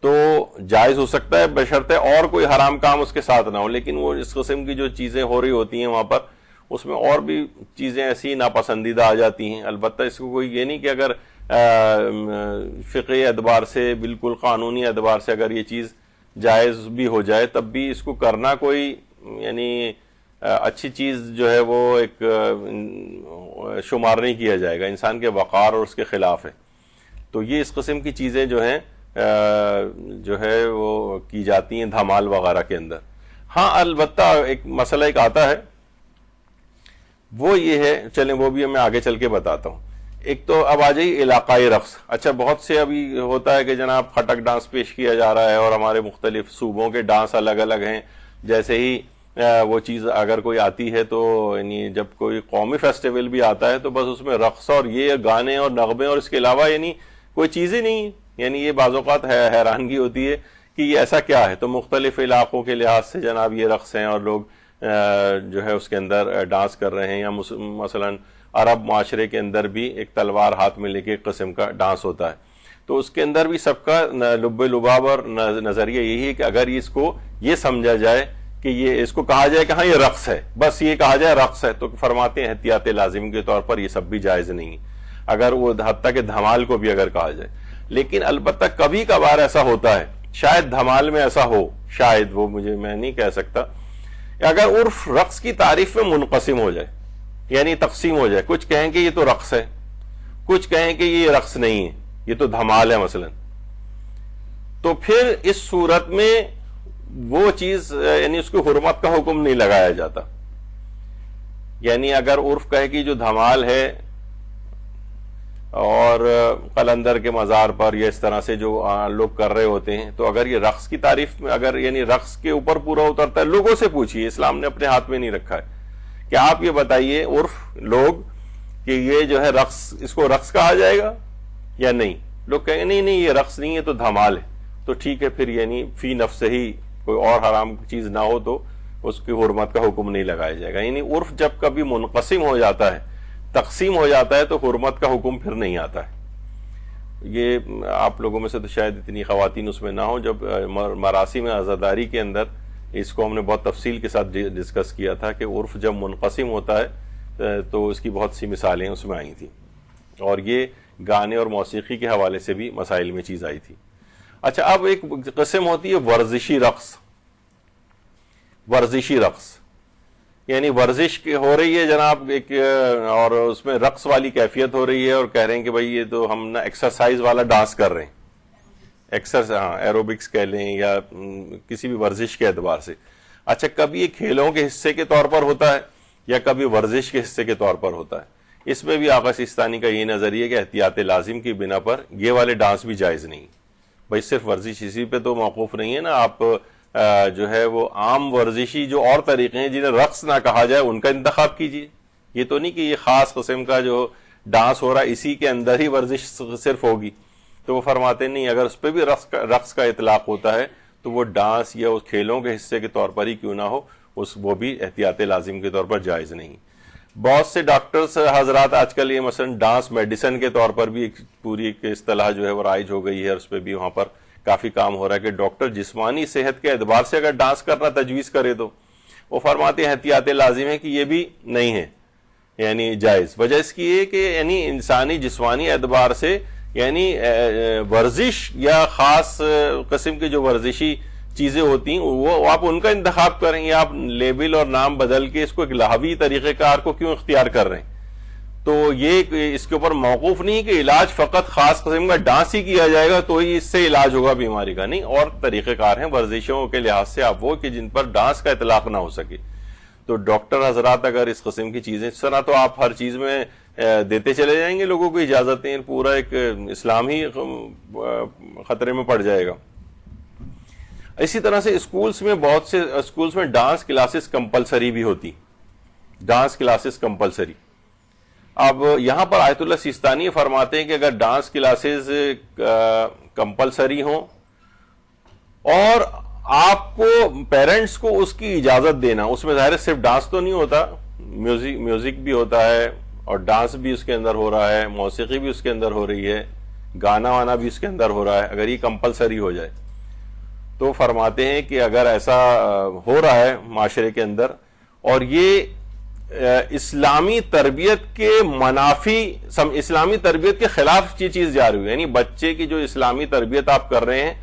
A: تو جائز ہو سکتا ہے، بشرطے اور کوئی حرام کام اس کے ساتھ نہ ہو. لیکن وہ اس قسم کی جو چیزیں ہو رہی ہوتی ہیں وہاں پر، اس میں اور بھی چیزیں ایسی ناپسندیدہ آ جاتی ہیں. البتہ اس کو کوئی یہ نہیں کہ اگر فقہی اعتبار سے، بالکل قانونی اعتبار سے اگر یہ چیز جائز بھی ہو جائے تب بھی اس کو کرنا کوئی یعنی اچھی چیز جو ہے وہ ایک شمار نہیں کیا جائے گا، انسان کے وقار اور اس کے خلاف ہے. تو یہ اس قسم کی چیزیں جو ہیں جو ہے وہ کی جاتی ہیں دھمال وغیرہ کے اندر. ہاں البتہ ایک مسئلہ ایک آتا ہے، وہ یہ ہے، چلیں وہ بھی میں آگے چل کے بتاتا ہوں. ایک تو اب آ جائیے علاقائی رقص. اچھا بہت سے ابھی ہوتا ہے کہ جناب کھٹک ڈانس پیش کیا جا رہا ہے اور ہمارے مختلف صوبوں کے ڈانس الگ الگ ہیں. جیسے ہی وہ چیز اگر کوئی آتی ہے تو یعنی جب کوئی قومی فیسٹیول بھی آتا ہے تو بس اس میں رقص اور یہ گانے اور نغمے اور اس کے علاوہ یعنی کوئی چیز ہی نہیں. یعنی یہ بعض اوقات حیرانگی ہوتی ہے کہ یہ ایسا کیا ہے. تو مختلف علاقوں کے لحاظ سے جناب یہ رقص ہیں اور لوگ جو ہے اس کے اندر ڈانس کر رہے ہیں. یا مثلا عرب معاشرے کے اندر بھی ایک تلوار ہاتھ میں لے کے ایک قسم کا ڈانس ہوتا ہے. تو اس کے اندر بھی سب کا لب لباب اور نظریہ یہی ہے کہ اگر اس کو یہ سمجھا جائے کہ یہ اس کو کہا جائے کہ ہاں یہ رقص ہے، بس یہ کہا جائے رقص ہے، تو فرماتے ہیں احتیاط لازم کے طور پر یہ سب بھی جائز نہیں، اگر وہ حتیٰ کہ دھمال کو بھی اگر کہا جائے. لیکن البتہ کبھی کبھار ایسا ہوتا ہے، شاید دھمال میں ایسا ہو، شاید وہ میں نہیں کہہ سکتا، اگر عرف رقص کی تعریف میں منقسم ہو جائے، یعنی تقسیم ہو جائے، کچھ کہیں کہ یہ تو رقص ہے، کچھ کہیں کہ یہ رقص نہیں ہے، یہ تو دھمال ہے مثلا، تو پھر اس صورت میں وہ چیز یعنی اس کو حرمت کا حکم نہیں لگایا جاتا. یعنی اگر عرف کہے کہ جو دھمال ہے اور قلندر کے مزار پر یا اس طرح سے جو لوگ کر رہے ہوتے ہیں، تو اگر یہ رقص کی تعریف میں اگر یعنی رقص کے اوپر پورا اترتا ہے، لوگوں سے پوچھیے، اسلام نے اپنے ہاتھ میں نہیں رکھا ہے کہ آپ یہ بتائیے عرف لوگ کہ یہ جو ہے رقص، اس کو رقص کہا جائے گا یا نہیں. لوگ کہیں گے نہیں یہ رقص نہیں ہے تو دھمال ہے. تو ٹھیک ہے، پھر یعنی فی نفس ہی کوئی اور حرام چیز نہ ہو تو اس کی حرمت کا حکم نہیں لگایا جائے گا. یعنی عرف جب کبھی منقسم ہو جاتا ہے، تقسیم ہو جاتا ہے، تو حرمت کا حکم پھر نہیں آتا ہے. یہ آپ لوگوں میں سے تو شاید اتنی خواتین اس میں نہ ہوں. جب مراسم عزاداری کے اندر اس کو ہم نے بہت تفصیل کے ساتھ ڈسکس کیا تھا کہ عرف جب منقسم ہوتا ہے تو اس کی بہت سی مثالیں اس میں آئی تھیں، اور یہ گانے اور موسیقی کے حوالے سے بھی مسائل میں چیز آئی تھی. اچھا، اب ایک قسم ہوتی ہے ورزشی رقص. ورزشی رقص یعنی ورزش ہو رہی ہے جناب ایک، اور اس میں رقص والی کیفیت ہو رہی ہے، اور کہہ رہے ہیں کہ بھائی یہ تو ہم نا ایکسرسائز والا ڈانس کر رہے ہیں. ایروبکس کہہ لیں یا کسی بھی ورزش کے اعتبار سے. اچھا، کبھی یہ کھیلوں کے حصے کے طور پر ہوتا ہے یا کبھی ورزش کے حصے کے طور پر ہوتا ہے. اس میں بھی آقا سیستانی کا یہ نظریہ کہ احتیاط لازم کی بنا پر یہ والے ڈانس بھی جائز نہیں. بھائی صرف ورزش اسی پہ تو موقوف نہیں ہے نا، آپ جو ہے وہ عام ورزشی جو اور طریقے ہیں جنہیں رقص نہ کہا جائے ان کا انتخاب کیجیے. یہ تو نہیں کہ یہ خاص قسم کا جو ڈانس ہو رہا ہے اسی کے اندر ہی ورزش صرف ہوگی. تو وہ فرماتے نہیں، اگر اس پہ بھی رقص کا اطلاق ہوتا ہے تو وہ ڈانس یا اس کھیلوں کے حصے کے طور پر ہی کیوں نہ ہو، وہ بھی احتیاط لازم کے طور پر جائز نہیں. بہت سے ڈاکٹرز حضرات آج کل یہ مثلا ڈانس میڈیسن کے طور پر بھی ایک پوری ایک اصطلاح جو ہے وہ رائج ہو گئی ہے، اس پہ بھی وہاں پر کافی کام ہو رہا ہے کہ ڈاکٹر جسمانی صحت کے اعتبار سے اگر ڈانس کرنا تجویز کرے تو وہ فرماتے ہیں احتیاط لازم ہے کہ یہ بھی نہیں ہے یعنی جائز. وجہ اس کی یہ کہ یعنی انسانی جسمانی اعتبار سے یعنی ورزش یا خاص قسم کی جو ورزشی چیزیں ہوتی ہیں وہ آپ ان کا انتخاب کریں، یا آپ لیبل اور نام بدل کے اس کو ایک لہوی طریقہ کار کو کیوں اختیار کر رہے ہیں. تو یہ اس کے اوپر موقوف نہیں کہ علاج فقط خاص قسم کا ڈانس ہی کیا جائے گا تو ہی اس سے علاج ہوگا بیماری کا. نہیں، اور طریقہ کار ہیں ورزشوں کے لحاظ سے آپ وہ کہ جن پر ڈانس کا اطلاق نہ ہو سکے. تو ڈاکٹر حضرات اگر اس قسم کی چیزیں اس طرح تو آپ ہر چیز میں دیتے چلے جائیں گے لوگوں کو اجازتیں، پورا ایک اسلام ہی خطرے میں پڑ جائے گا. اسی طرح سے اسکولز میں بہت سے اسکولز میں ڈانس کلاسز کمپلسری بھی ہوتی. Dance classes compulsory. اب یہاں پر آیت اللہ سیستانی فرماتے ہیں کہ اگر ڈانس کلاسز کمپلسری ہوں اور آپ کو پیرنٹس کو اس کی اجازت دینا، اس میں ظاہر صرف ڈانس تو نہیں ہوتا، میوزک بھی ہوتا ہے اور ڈانس بھی اس کے اندر ہو رہا ہے، موسیقی بھی اس کے اندر ہو رہی ہے، گانا وانا بھی اس کے اندر ہو رہا ہے. اگر یہ کمپلسری ہو جائے تو فرماتے ہیں کہ اگر ایسا ہو رہا ہے معاشرے کے اندر اور یہ اسلامی تربیت کے منافی، اسلامی تربیت کے خلاف یہ چیز جا رہی ہے، یعنی بچے کی جو اسلامی تربیت آپ کر رہے ہیں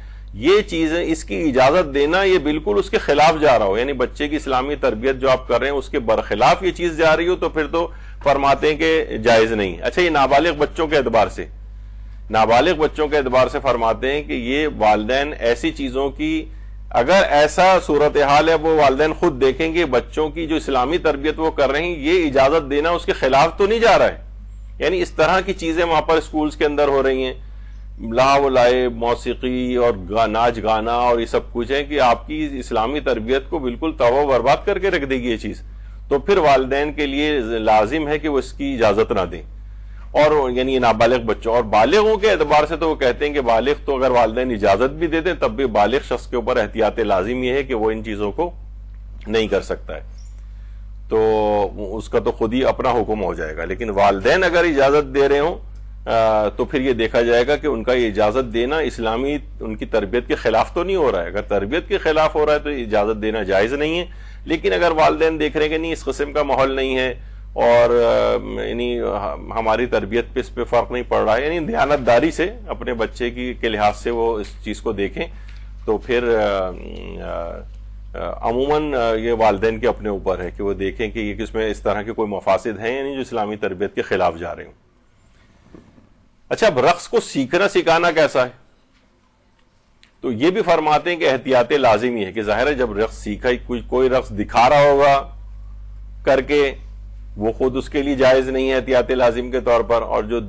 A: یہ چیزیں اس کی اجازت دینا یہ بالکل اس کے خلاف جا رہا ہو، یعنی بچے کی اسلامی تربیت جو آپ کر رہے ہیں اس کے برخلاف یہ چیز جا رہی ہو تو پھر تو فرماتے ہیں کہ جائز نہیں. اچھا، یہ نابالغ بچوں کے اعتبار سے، نابالغ بچوں کے اعتبار سے فرماتے ہیں کہ یہ والدین ایسی چیزوں کی اگر ایسا صورتحال ہے وہ والدین خود دیکھیں گے بچوں کی جو اسلامی تربیت وہ کر رہے ہیں یہ اجازت دینا اس کے خلاف تو نہیں جا رہا ہے. یعنی اس طرح کی چیزیں وہاں پر اسکولز کے اندر ہو رہی ہیں، لاو لائب، موسیقی اور ناچ گانا اور یہ سب کچھ ہے کہ آپ کی اسلامی تربیت کو بالکل تباہ برباد کر کے رکھ دے گی یہ چیز. تو پھر والدین کے لیے لازم ہے کہ وہ اس کی اجازت نہ دیں. اور یعنی نابالغ بچوں اور بالغوں کے اعتبار سے تو وہ کہتے ہیں کہ بالغ تو اگر والدین اجازت بھی دے دیں تب بھی بالغ شخص کے اوپر احتیاط لازم یہ ہے کہ وہ ان چیزوں کو نہیں کر سکتا ہے، تو اس کا تو خود ہی اپنا حکم ہو جائے گا. لیکن والدین اگر اجازت دے رہے ہوں تو پھر یہ دیکھا جائے گا کہ ان کا یہ اجازت دینا اسلامی ان کی تربیت کے خلاف تو نہیں ہو رہا ہے. اگر تربیت کے خلاف ہو رہا ہے تو اجازت دینا جائز نہیں ہے. لیکن اگر والدین دیکھ رہے ہیں کہ نہیں اس قسم کا ماحول نہیں ہے اور یعنی ہماری تربیت پہ اس پہ فرق نہیں پڑ رہا ہے، یعنی دیانتداری سے اپنے بچے کے لحاظ سے وہ اس چیز کو دیکھیں تو پھر عموماً یہ والدین کے اپنے اوپر ہے کہ وہ دیکھیں کہ یہ کس میں اس طرح کے کوئی مفاسد ہیں یعنی جو اسلامی تربیت کے خلاف جا رہے ہوں. اچھا، اب رقص کو سیکھنا سکھانا کیسا ہے؟ تو یہ بھی فرماتے ہیں کہ احتیاط لازمی ہے کہ ظاہر ہے جب رقص سیکھا کوئی رقص دکھا رہا ہوگا کر کے وہ خود اس کے لیے جائز نہیں ہے احتیاط لازم کے طور پر، اور جو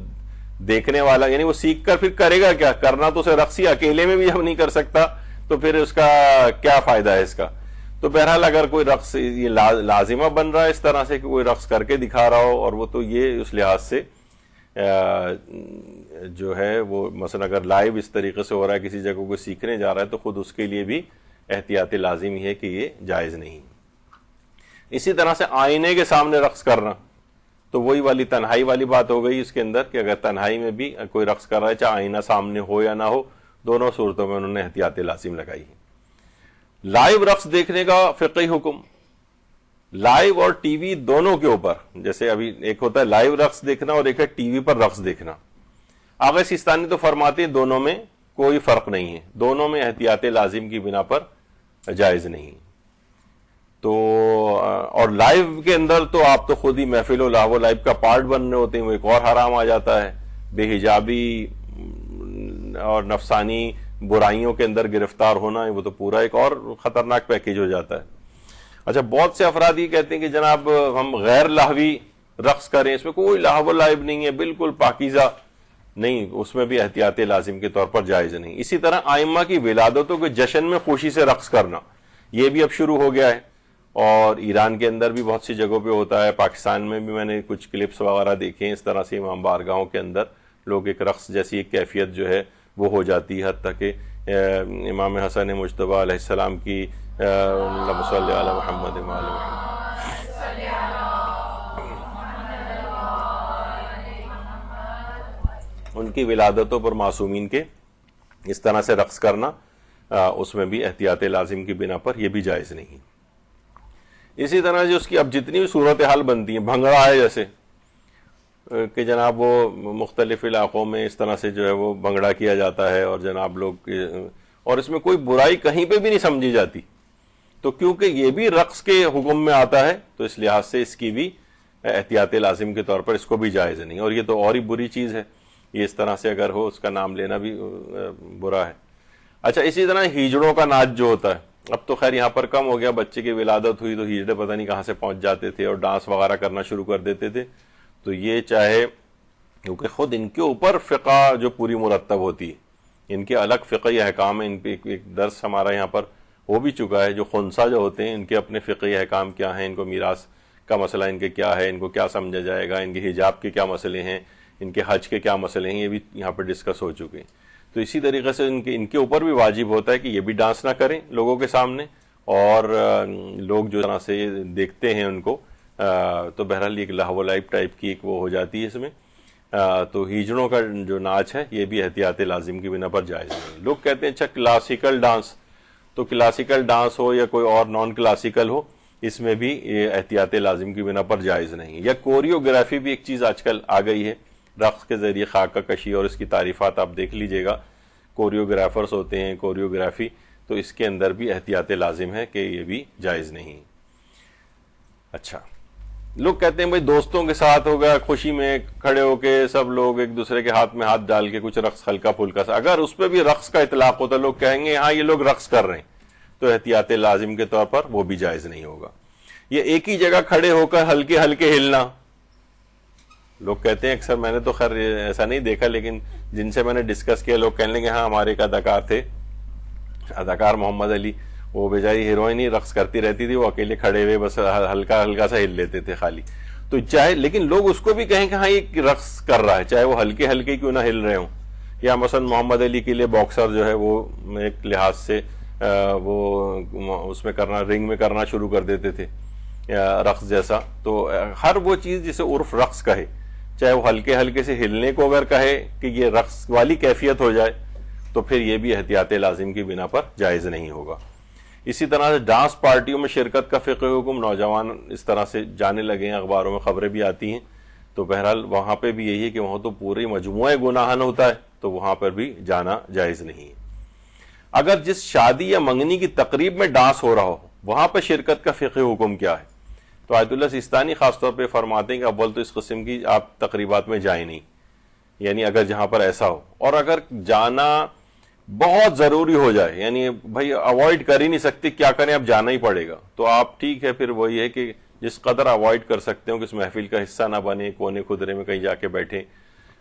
A: دیکھنے والا یعنی وہ سیکھ کر پھر کرے گا کیا؟ کرنا تو اسے رقص ہی اکیلے میں بھی ہم نہیں کر سکتا تو پھر اس کا کیا فائدہ ہے اس کا. تو بہرحال اگر کوئی رقص یہ لازمہ بن رہا ہے اس طرح سے کہ کوئی رقص کر کے دکھا رہا ہو اور وہ تو یہ اس لحاظ سے جو ہے وہ مثلا اگر لائیو اس طریقے سے ہو رہا ہے کسی جگہ کو سیکھنے جا رہا ہے تو خود اس کے لیے بھی احتیاط لازم یہ ہے کہ یہ جائز نہیں. اسی طرح سے آئینے کے سامنے رقص کرنا تو وہی والی تنہائی والی بات ہو گئی اس کے اندر کہ اگر تنہائی میں بھی کوئی رقص کر رہا ہے چاہے آئینہ سامنے ہو یا نہ ہو, دونوں صورتوں میں انہوں نے احتیاط لازم لگائی ہے. لائیو رقص دیکھنے کا فقہی حکم, لائیو اور ٹی وی دونوں کے اوپر, جیسے ابھی ایک ہوتا ہے لائیو رقص دیکھنا اور ایک ہے ٹی وی پر رقص دیکھنا. آغا سیستانی تو فرماتے ہیں دونوں میں کوئی فرق نہیں ہے, دونوں میں احتیاط لازم کی بنا پر جائز نہیں. تو اور لائیو کے اندر تو آپ تو خود ہی محفل و لاو لائیو کا پارٹ بننے ہوتے ہیں, وہ ایک اور حرام آ جاتا ہے. بے حجابی اور نفسانی برائیوں کے اندر گرفتار ہونا وہ تو پورا ایک اور خطرناک پیکیج ہو جاتا ہے. اچھا, بہت سے افراد یہ کہتے ہیں کہ جناب ہم غیر لاہوی رقص کریں, اس میں کوئی لاہو لائب نہیں ہے, بالکل پاکیزہ نہیں, اس میں بھی احتیاط لازم کے طور پر جائز نہیں. اسی طرح ائمہ کی ولادتوں کے جشن میں خوشی سے رقص کرنا یہ بھی اب شروع ہو گیا ہے, اور ایران کے اندر بھی بہت سی جگہوں پہ ہوتا ہے, پاکستان میں بھی میں نے کچھ کلپس وغیرہ دیکھے ہیں اس طرح سے امام بارگاہوں کے اندر لوگ ایک رقص جیسی ایک کیفیت جو ہے وہ ہو جاتی ہے, حتیٰ کہ امام حسن مجتبیٰ علیہ السلام کی اللہم صلی علی محمد و آل محمد ان کی ولادتوں پر معصومین کے اس طرح سے رقص کرنا اس میں بھی احتیاط لازم کی بنا پر یہ بھی جائز نہیں. اسی طرح جو اس کی اب جتنی بھی صورتحال بنتی ہیں, بھنگڑا ہے جیسے کہ جناب وہ مختلف علاقوں میں اس طرح سے جو ہے وہ بھنگڑا کیا جاتا ہے اور جناب لوگ, اور اس میں کوئی برائی کہیں پہ بھی نہیں سمجھی جاتی, تو کیونکہ یہ بھی رقص کے حکم میں آتا ہے تو اس لحاظ سے اس کی بھی احتیاط لازم کے طور پر اس کو بھی جائز نہیں, اور یہ تو اور ہی بری چیز ہے, یہ اس طرح سے اگر ہو اس کا نام لینا بھی برا ہے. اچھا, اسی طرح ہیجڑوں کا ناچ جو ہوتا ہے, اب تو خیر یہاں پر کم ہو گیا, بچے کی ولادت ہوئی تو ہیجڑے پتہ نہیں کہاں سے پہنچ جاتے تھے اور ڈانس وغیرہ کرنا شروع کر دیتے تھے. تو یہ چاہے کیونکہ خود ان کے اوپر فقہ جو پوری مرتب ہوتی ہے, ان کے الگ فقہی احکام ہیں, ان پہ ایک درس ہمارا یہاں پر ہو بھی چکا ہے, جو خنثی جو ہوتے ہیں ان کے اپنے فقہی احکام کیا ہیں, ان کو میراث کا مسئلہ ان کے کیا ہے, ان کو کیا سمجھا جائے گا, ان کے حجاب کے کیا مسئلے ہیں, ان کے حج کے کیا مسئلے ہیں, یہ بھی یہاں پر ڈسکس ہو چکے ہیں. تو اسی طریقے سے ان کے اوپر بھی واجب ہوتا ہے کہ یہ بھی ڈانس نہ کریں لوگوں کے سامنے, اور لوگ جو طرح سے دیکھتے ہیں ان کو, تو بہرحال ایک لہو لائب ٹائپ کی ایک وہ ہو جاتی ہے اس میں. تو ہیجڑوں کا جو ناچ ہے یہ بھی احتیاط لازم کی بنا پر جائز نہیں. لوگ کہتے ہیں اچھا کلاسیکل ڈانس, تو کلاسیکل ڈانس ہو یا کوئی اور نان کلاسیکل ہو, اس میں بھی یہ احتیاط لازم کی بنا پر جائز نہیں. یا کوریوگرافی بھی ایک چیز آج کل آ گئی ہے, رقص کے ذریعے خاکہ کشی, اور اس کی تعریفات آپ دیکھ لیجئے گا, کوریوگرافرز ہوتے ہیں کوریوگرافی, تو اس کے اندر بھی احتیاط لازم ہے کہ یہ بھی جائز نہیں. اچھا, لوگ کہتے ہیں بھائی دوستوں کے ساتھ ہوگا, خوشی میں کھڑے ہو کے سب لوگ ایک دوسرے کے ہاتھ میں ہاتھ ڈال کے کچھ رقص ہلکا پھلکا سا, اگر اس پہ بھی رقص کا اطلاق ہوتا لوگ کہیں گے ہاں یہ لوگ رقص کر رہے ہیں, تو احتیاط لازم کے طور پر وہ بھی جائز نہیں ہوگا. یہ ایک ہی جگہ کھڑے ہو کر ہلکے ہلکے ہلنا, لوگ کہتے ہیں اکثر, میں نے تو خیر ایسا نہیں دیکھا لیکن جن سے میں نے ڈسکس کیا لوگ کہنے لگے ہاں ہمارے ایک اداکار تھے, اداکار محمد علی, وہ بیچاری ہیروئن ہی رقص کرتی رہتی تھی, وہ اکیلے کھڑے ہوئے بس ہلکا ہلکا سا ہل لیتے تھے خالی. تو چاہے لیکن لوگ اس کو بھی کہیں کہ ہاں یہ رقص کر رہا ہے, چاہے وہ ہلکے ہلکے کیوں نہ ہل رہے ہوں. یا مثلا محمد علی کے لیے باکسر جو ہے وہ ایک لحاظ سے وہ اس میں کرنا, رنگ میں کرنا شروع کر دیتے تھے رقص جیسا. تو ہر وہ چیز جسے عرف رقص کہے, چاہے وہ ہلکے ہلکے سے ہلنے کو اگر کہے کہ یہ رقص والی کیفیت ہو جائے, تو پھر یہ بھی احتیاط لازم کی بنا پر جائز نہیں ہوگا. اسی طرح سے ڈانس پارٹیوں میں شرکت کا فقہ حکم, نوجوان اس طرح سے جانے لگے ہیں, اخباروں میں خبریں بھی آتی ہیں, تو بہرحال وہاں پہ بھی یہی ہے کہ وہاں تو پورے مجموعہ گناہن ہوتا ہے, تو وہاں پر بھی جانا جائز نہیں ہے. اگر جس شادی یا منگنی کی تقریب میں ڈانس ہو رہا ہو وہاں پہ شرکت کا فقہ حکم کیا ہے, تو آیت اللہ سیستانی خاص طور پہ فرماتے ہیں کہ اول تو اس قسم کی آپ تقریبات میں جائیں نہیں, یعنی اگر جہاں پر ایسا ہو, اور اگر جانا بہت ضروری ہو جائے, یعنی بھائی اوائڈ کر ہی نہیں سکتے, کیا کریں اب جانا ہی پڑے گا, تو آپ ٹھیک ہے پھر وہی ہے کہ جس قدر اوائڈ کر سکتے ہو کہ اس محفل کا حصہ نہ بنے, کونے خدرے میں کہیں جا کے بیٹھیں.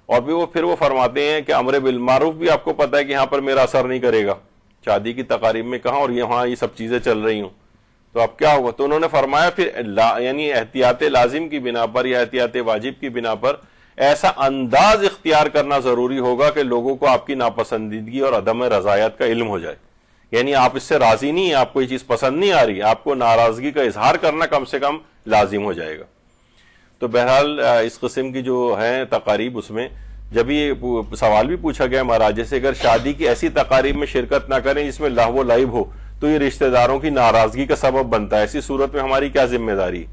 A: اور بھی وہ پھر وہ فرماتے ہیں کہ امر بالمعروف بھی آپ کو پتہ ہے کہ یہاں پر میرا اثر نہیں کرے گا, شادی کی تقاریب میں کہاں اور یہاں یہ سب چیزیں چل رہی ہوں, تو اب کیا ہوگا. تو انہوں نے فرمایا پھر یعنی احتیاط لازم کی بنا پر یا احتیاط واجب کی بنا پر ایسا انداز اختیار کرنا ضروری ہوگا کہ لوگوں کو آپ کی ناپسندیدگی اور عدم رضایت کا علم ہو جائے, یعنی آپ اس سے راضی نہیں ہیں, آپ کو یہ چیز پسند نہیں آ رہی, آپ کو ناراضگی کا اظہار کرنا کم سے کم لازم ہو جائے گا. تو بہرحال اس قسم کی جو ہیں تقاریب, اس میں جب یہ سوال بھی پوچھا گیا مہاراجے سے, اگر شادی کی ایسی تقاریب میں شرکت نہ کریں جس میں لہو و لعب ہو تو یہ رشتہ داروں کی ناراضگی کا سبب بنتا ہے, ایسی صورت میں ہماری کیا ذمہ داری؟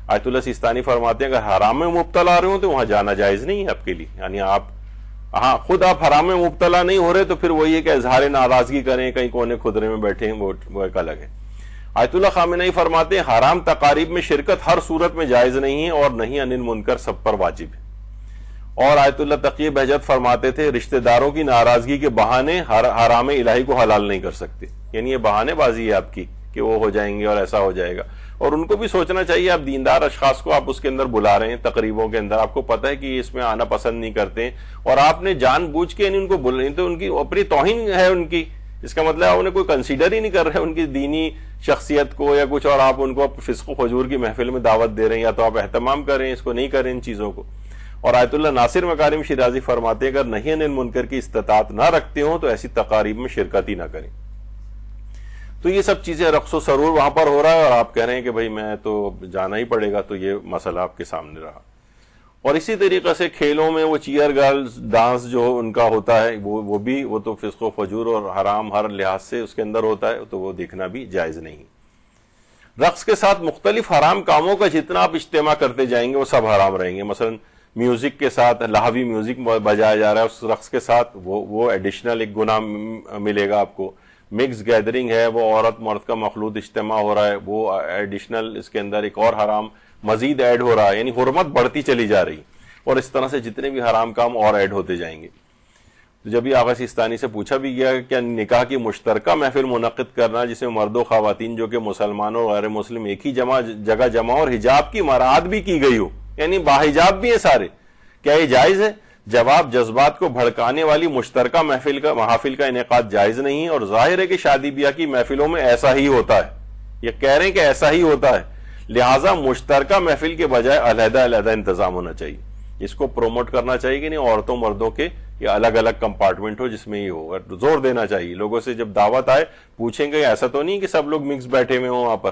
A: آیت اللہ سیستانی فرماتے ہیں اگر حرام میں مبتلا رہے ہوں تو وہاں جانا جائز نہیں ہے آپ کے لیے. یعنی خود آپ حرام میں مبتلا نہیں ہو رہے تو پھر وہی ہے کہ اظہار ناراضگی کریں, کہیں کونے خدرے میں بیٹھے ہیں, وہ ایک الگ ہے. آیت اللہ خامنہئی فرماتے ہیں حرام تقاریب میں شرکت ہر صورت میں جائز نہیں ہے اور نہیں عن المنکر سب پر واجب ہے. اور آیت اللہ تقی بہجت فرماتے تھے رشتہ داروں کی ناراضگی کے بہانے حرام الہی کو حلال نہیں کر سکتے. یعنی یہ بہانے بازی ہے آپ کی کہ وہ ہو جائیں گے اور ایسا ہو جائے گا. اور ان کو بھی سوچنا چاہیے, آپ دیندار اشخاص کو آپ اس کے اندر بلا رہے ہیں تقریبوں کے اندر, آپ کو پتہ ہے کہ اس میں آنا پسند نہیں کرتے اور آپ نے جان بوجھ کے ان کو بلا, تو ان کی اپنی توہین ہے ان کی. اس کا مطلب انہیں کوئی کنسیڈر ہی نہیں کر رہے ان کی دینی شخصیت کو یا کچھ, اور آپ ان کو فسق و فجور کی محفل میں دعوت دے رہے ہیں. یا تو آپ اہتمام کریں, اس کو نہیں کریں ان چیزوں کو. اور آیت اللہ ناصر مکارم شیرازی فرماتے ہیں اگر نہی عن المنکر کی استطاعت نہ رکھتے ہوں تو ایسی تقاریب میں شرکت ہی نہ کریں. تو یہ سب چیزیں رقص و سرور وہاں پر ہو رہا ہے اور آپ کہہ رہے ہیں کہ بھائی میں تو جانا ہی پڑے گا, تو یہ مسئلہ آپ کے سامنے رہا. اور اسی طریقے سے کھیلوں میں وہ چیئر گرلز ڈانس جو ان کا ہوتا ہے وہ تو فسق و فجور اور حرام ہر لحاظ سے اس کے اندر ہوتا ہے, تو وہ دیکھنا بھی جائز نہیں. رقص کے ساتھ مختلف حرام کاموں کا جتنا آپ اجتماع کرتے جائیں گے وہ سب حرام رہیں گے. مثلا میوزک کے ساتھ لہوی میوزک بجایا جا رہا ہے, اس رقص کے ساتھ وہ ایڈیشنل ایک گناہ ملے گا آپ کو. مکس گیدرنگ ہے, وہ عورت مرد کا مخلوط اجتماع ہو رہا ہے, وہ ایڈیشنل اس کے اندر ایک اور حرام مزید ایڈ ہو رہا ہے. یعنی حرمت بڑھتی چلی جا رہی, اور اس طرح سے جتنے بھی حرام کام اور ایڈ ہوتے جائیں گے. تو جب یہ آغا سیستانی سے پوچھا بھی گیا کہ کیا نکاح کی مشترکہ محفل منعقد کرنا جس میں مرد و خواتین جو کہ مسلمان اور غیر مسلم ایک ہی جگہ جمع اور حجاب کی مراعات بھی کی گئی ہو, یعنی باحجاب بھی ہیں سارے, کیا یہ جائز ہے؟ جواب جذبات کو بھڑکانے والی مشترکہ محافل کا انعقاد جائز نہیں ہے, اور ظاہر ہے کہ شادی بیاہ کی محفلوں میں ایسا ہی ہوتا ہے. یہ کہہ رہے ہیں کہ ایسا ہی ہوتا ہے, لہٰذا مشترکہ محفل کے بجائے علیحدہ علیحدہ انتظام ہونا چاہیے. اس کو پروموٹ کرنا چاہیے کہ نہیں عورتوں مردوں کے یہ الگ الگ کمپارٹمنٹ ہو جس میں یہ ہو. زور دینا چاہیے لوگوں سے, جب دعوت آئے پوچھیں گے ایسا تو نہیں کہ سب لوگ مکس بیٹھے ہوئے ہوں وہاں پر,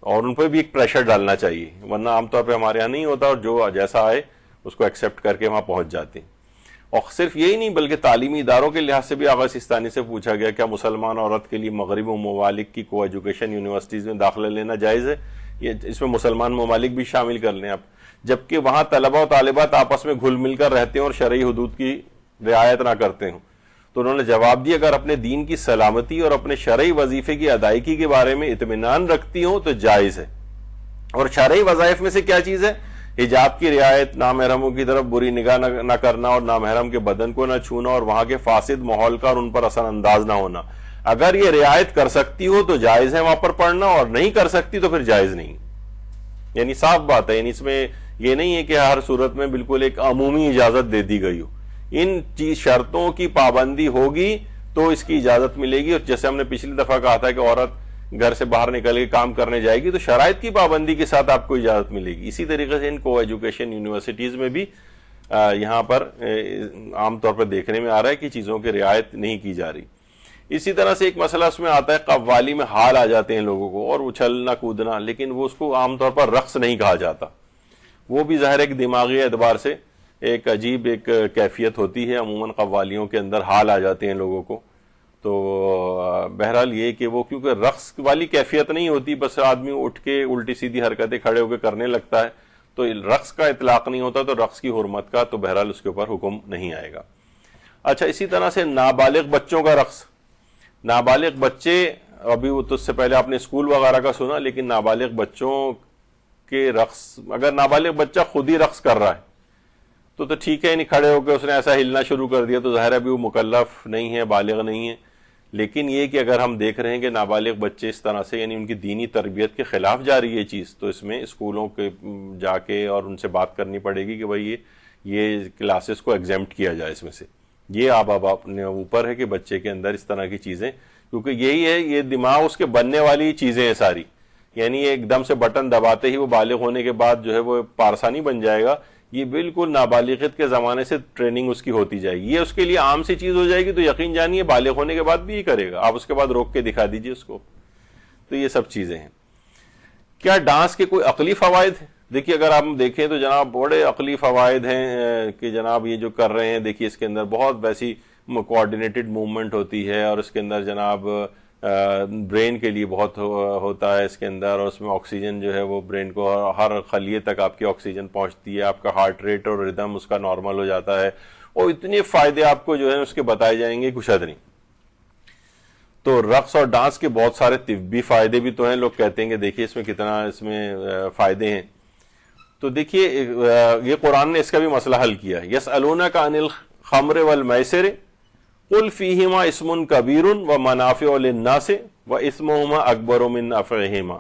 A: اور ان پہ بھی ایک پریشر ڈالنا چاہیے, ورنہ عام طور پہ ہمارے یہاں نہیں ہوتا اور جو جیسا آئے اس کو ایکسیپٹ کر کے وہاں پہنچ جاتے ہیں. اور صرف یہی نہیں بلکہ تعلیمی اداروں کے لحاظ سے بھی آغا سیستانی سے پوچھا گیا کیا مسلمان عورت کے لیے مغرب و ممالک کی کو ایجوکیشن یونیورسٹیز میں داخلہ لینا جائز ہے؟ یہ اس میں مسلمان ممالک بھی شامل کر لیں آپ, جبکہ وہاں طلبہ و طالبات آپس میں گھل مل کر رہتے ہیں اور شرعی حدود کی رعایت نہ کرتے ہوں. تو انہوں نے جواب دیا اگر اپنے دین کی سلامتی اور اپنے شرعی وظیفے کی ادائیگی کے بارے میں اطمینان رکھتی ہوں تو جائز ہے. اور شرعی وظائف میں سے کیا چیز ہے؟ حجاب کی رعایت, نامحرموں کی طرف بری نگاہ نہ کرنا اور نامحرم کے بدن کو نہ چھونا اور وہاں کے فاسد ماحول کا اور ان پر اثر انداز نہ ہونا. اگر یہ رعایت کر سکتی ہو تو جائز ہے وہاں پر پڑھنا, اور نہیں کر سکتی تو پھر جائز نہیں. یعنی صاف بات ہے, یعنی اس میں یہ نہیں ہے کہ ہر صورت میں بالکل ایک عمومی اجازت دے دی گئی ہو. ان شرطوں کی پابندی ہوگی تو اس کی اجازت ملے گی. اور جیسے ہم نے پچھلی دفعہ کہا تھا کہ عورت گھر سے باہر نکل کے کام کرنے جائے گی تو شرائط کی پابندی کے ساتھ آپ کو اجازت ملے گی. اسی طریقے سے ان کو ایجوکیشن یونیورسٹیز میں بھی یہاں پر عام طور پر دیکھنے میں آ رہا ہے کہ چیزوں کی رعایت نہیں کی جا رہی. اسی طرح سے ایک مسئلہ اس میں آتا ہے قوالی میں حال آ جاتے ہیں لوگوں کو اور اچھلنا کودنا, لیکن وہ اس کو عام طور پر رقص نہیں کہا جاتا. وہ بھی ظاہر ایک دماغی اعتبار سے ایک عجیب ایک کیفیت ہوتی ہے. عموماً قوالیوں کے اندر حال آ جاتے ہیں لوگوں کو. تو بہرحال یہ کہ وہ کیونکہ رقص والی کیفیت نہیں ہوتی, بس آدمی اٹھ کے الٹی سیدھی حرکتیں کھڑے ہو کے کرنے لگتا ہے, تو رقص کا اطلاق نہیں ہوتا, تو رقص کی حرمت کا تو بہرحال اس کے اوپر حکم نہیں آئے گا. اچھا, اسی طرح سے نابالغ بچوں کا رقص. نابالغ بچے, ابھی وہ تو اس سے پہلے آپ نے اسکول وغیرہ کا سنا, لیکن نابالغ بچوں کے رقص, اگر نابالغ بچہ خود ہی رقص کر رہا ہے تو ٹھیک ہے, نہیں کھڑے ہو کے اس نے ایسا ہلنا شروع کر دیا تو ظاہر ہے بھی وہ مکلف نہیں ہے, بالغ نہیں ہے. لیکن یہ کہ اگر ہم دیکھ رہے ہیں کہ نابالغ بچے اس طرح سے, یعنی ان کی دینی تربیت کے خلاف جا رہی ہے چیز, تو اس میں اسکولوں کے جا کے اور ان سے بات کرنی پڑے گی کہ بھائی یہ کلاسز کو ایگزیمپٹ کیا جائے اس میں سے. یہ آپ اپنے اوپر ہے کہ بچے کے اندر اس طرح کی چیزیں, کیونکہ یہی ہے, یہ دماغ اس کے بننے والی چیزیں ہیں ساری. یعنی ایک دم سے بٹن دباتے ہی وہ بالغ ہونے کے بعد جو ہے وہ پارسا نہیں بن جائے گا. یہ بالکل نابالغت کے زمانے سے ٹریننگ اس کی ہوتی جائے گی. یہ اس کے لیے عام سی چیز ہو جائے گی تو یقین جانیے بالغ ہونے کے بعد بھی یہ کرے گا. آپ اس کے بعد روک کے دکھا دیجئے اس کو. تو یہ سب چیزیں ہیں. کیا ڈانس کے کوئی عقلی فوائد ہیں؟ دیکھیے اگر آپ دیکھیں تو جناب بڑے عقلی فوائد ہیں کہ جناب یہ جو کر رہے ہیں دیکھیے اس کے اندر بہت ویسی کوآرڈینیٹڈ موومنٹ ہوتی ہے اور اس کے اندر جناب برین کے لیے بہت ہوتا ہے اس کے اندر, اور اس میں آکسیجن جو ہے وہ برین کو ہر خلیے تک آپ کی آکسیجن پہنچتی ہے, آپ کا ہارٹ ریٹ اور ردم اس کا نارمل ہو جاتا ہے, اور اتنے فائدے آپ کو جو ہے اس کے بتائے جائیں گے کچھ حد نہیں. تو رقص اور ڈانس کے بہت سارے طبی فائدے بھی تو ہیں. لوگ کہتے ہیں کہ دیکھیے اس میں کتنا اس میں فائدے ہیں. تو دیکھیے یہ قرآن نے اس کا بھی مسئلہ حل کیا. یسألونک عن الخمر والمیسر قل فیہما اسم کبیر ومنافع للناس واسمہما اکبر من نفعہما,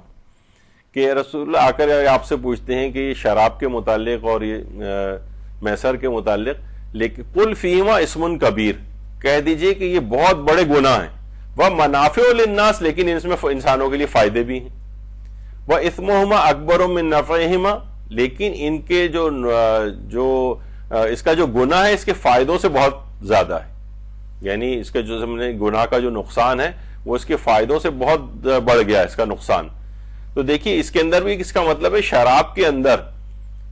A: کہ رسول اللہ آ کر آپ سے پوچھتے ہیں کہ یہ شراب کے متعلق اور یہ میسر کے متعلق, لیکن قل فیہما اسم کبیر, کہہ دیجئے کہ یہ بہت بڑے گناہ ہیں, ومنافع للناس, لیکن اس میں انسانوں کے لیے فائدے بھی ہیں, واسمہما اکبر من نفعہما, لیکن ان کے جو اس کا جو گناہ ہے اس کے فائدوں سے بہت زیادہ ہے. یعنی اس کا جو گناہ کا جو نقصان ہے وہ اس کے فائدوں سے بہت بڑھ گیا ہے اس کا نقصان. تو دیکھیے اس کے اندر بھی اس کا مطلب ہے شراب کے اندر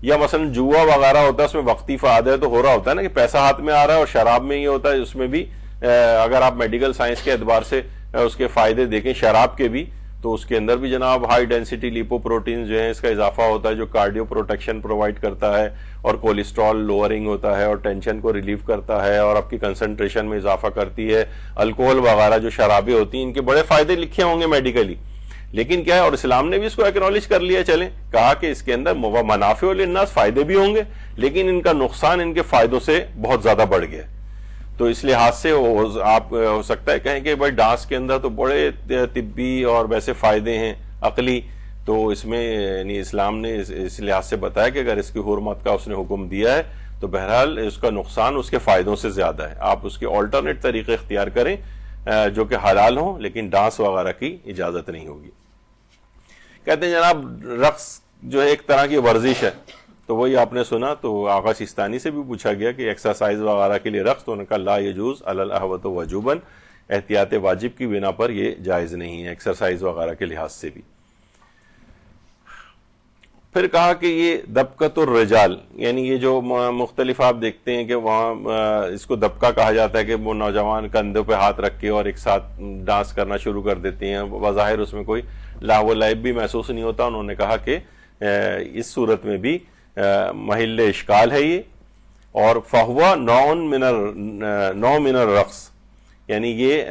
A: یا مثلا جوا وغیرہ ہوتا ہے اس میں وقتی فائدہ تو ہو رہا ہوتا ہے نا کہ پیسہ ہاتھ میں آ رہا ہے, اور شراب میں یہ ہوتا ہے اس میں بھی اگر آپ میڈیکل سائنس کے اعتبار سے اس کے فائدے دیکھیں شراب کے بھی, تو اس کے اندر بھی جناب ہائی ڈینسٹی لیپو پروٹین جو ہیں اس کا اضافہ ہوتا ہے جو کارڈیو پروٹیکشن پرووائڈ کرتا ہے, اور کولیسٹرول لوورنگ ہوتا ہے, اور ٹینشن کو ریلیف کرتا ہے, اور آپ کی کنسنٹریشن میں اضافہ کرتی ہے. الکوہل وغیرہ جو شرابیں ہوتی ہیں ان کے بڑے فائدے لکھے ہوں گے میڈیکلی, لیکن کیا ہے, اور اسلام نے بھی اس کو ایکنالج کر لیا, چلیں کہا کہ اس کے اندر منافع للناس فائدے بھی ہوں گے, لیکن ان کا نقصان ان کے فائدوں سے بہت زیادہ بڑھ گیا. تو اس لحاظ سے آپ ہو سکتا ہے کہیں کہ بھائی ڈانس کے اندر تو بڑے طبی اور ویسے فائدے ہیں عقلی, تو اس میں یعنی اسلام نے اس لحاظ سے بتایا کہ اگر اس کی حرمت کا اس نے حکم دیا ہے تو بہرحال اس کا نقصان اس کے فائدوں سے زیادہ ہے. آپ اس کے آلٹرنیٹ طریقے اختیار کریں جو کہ حلال ہوں, لیکن ڈانس وغیرہ کی اجازت نہیں ہوگی. کہتے ہیں جناب رقص جو ہے ایک طرح کی ورزش ہے, تو وہی آپ نے سنا, تو آغا سیستانی سے بھی پوچھا گیا کہ ایکسرسائز وغیرہ کے لیے رقص, تو ان کا لا یجوز علی الاحوۃ وجوباً, احتیاط واجب کی بنا پر یہ جائز نہیں ہے ایکسرسائز وغیرہ کے لحاظ سے بھی. پھر کہا کہ یہ دبکۃ الرجال, یعنی یہ جو مختلف آپ دیکھتے ہیں کہ وہاں اس کو دبکہ کہا جاتا ہے کہ وہ نوجوان کندھوں پہ ہاتھ رکھ کے اور ایک ساتھ ڈانس کرنا شروع کر دیتے ہیں, بظاہر اس میں کوئی لاو و لعب بھی محسوس نہیں ہوتا. انہوں نے کہا کہ اس صورت میں بھی محل اشکال ہے یہ, اور فہوا نوع من الرقص, یعنی یہ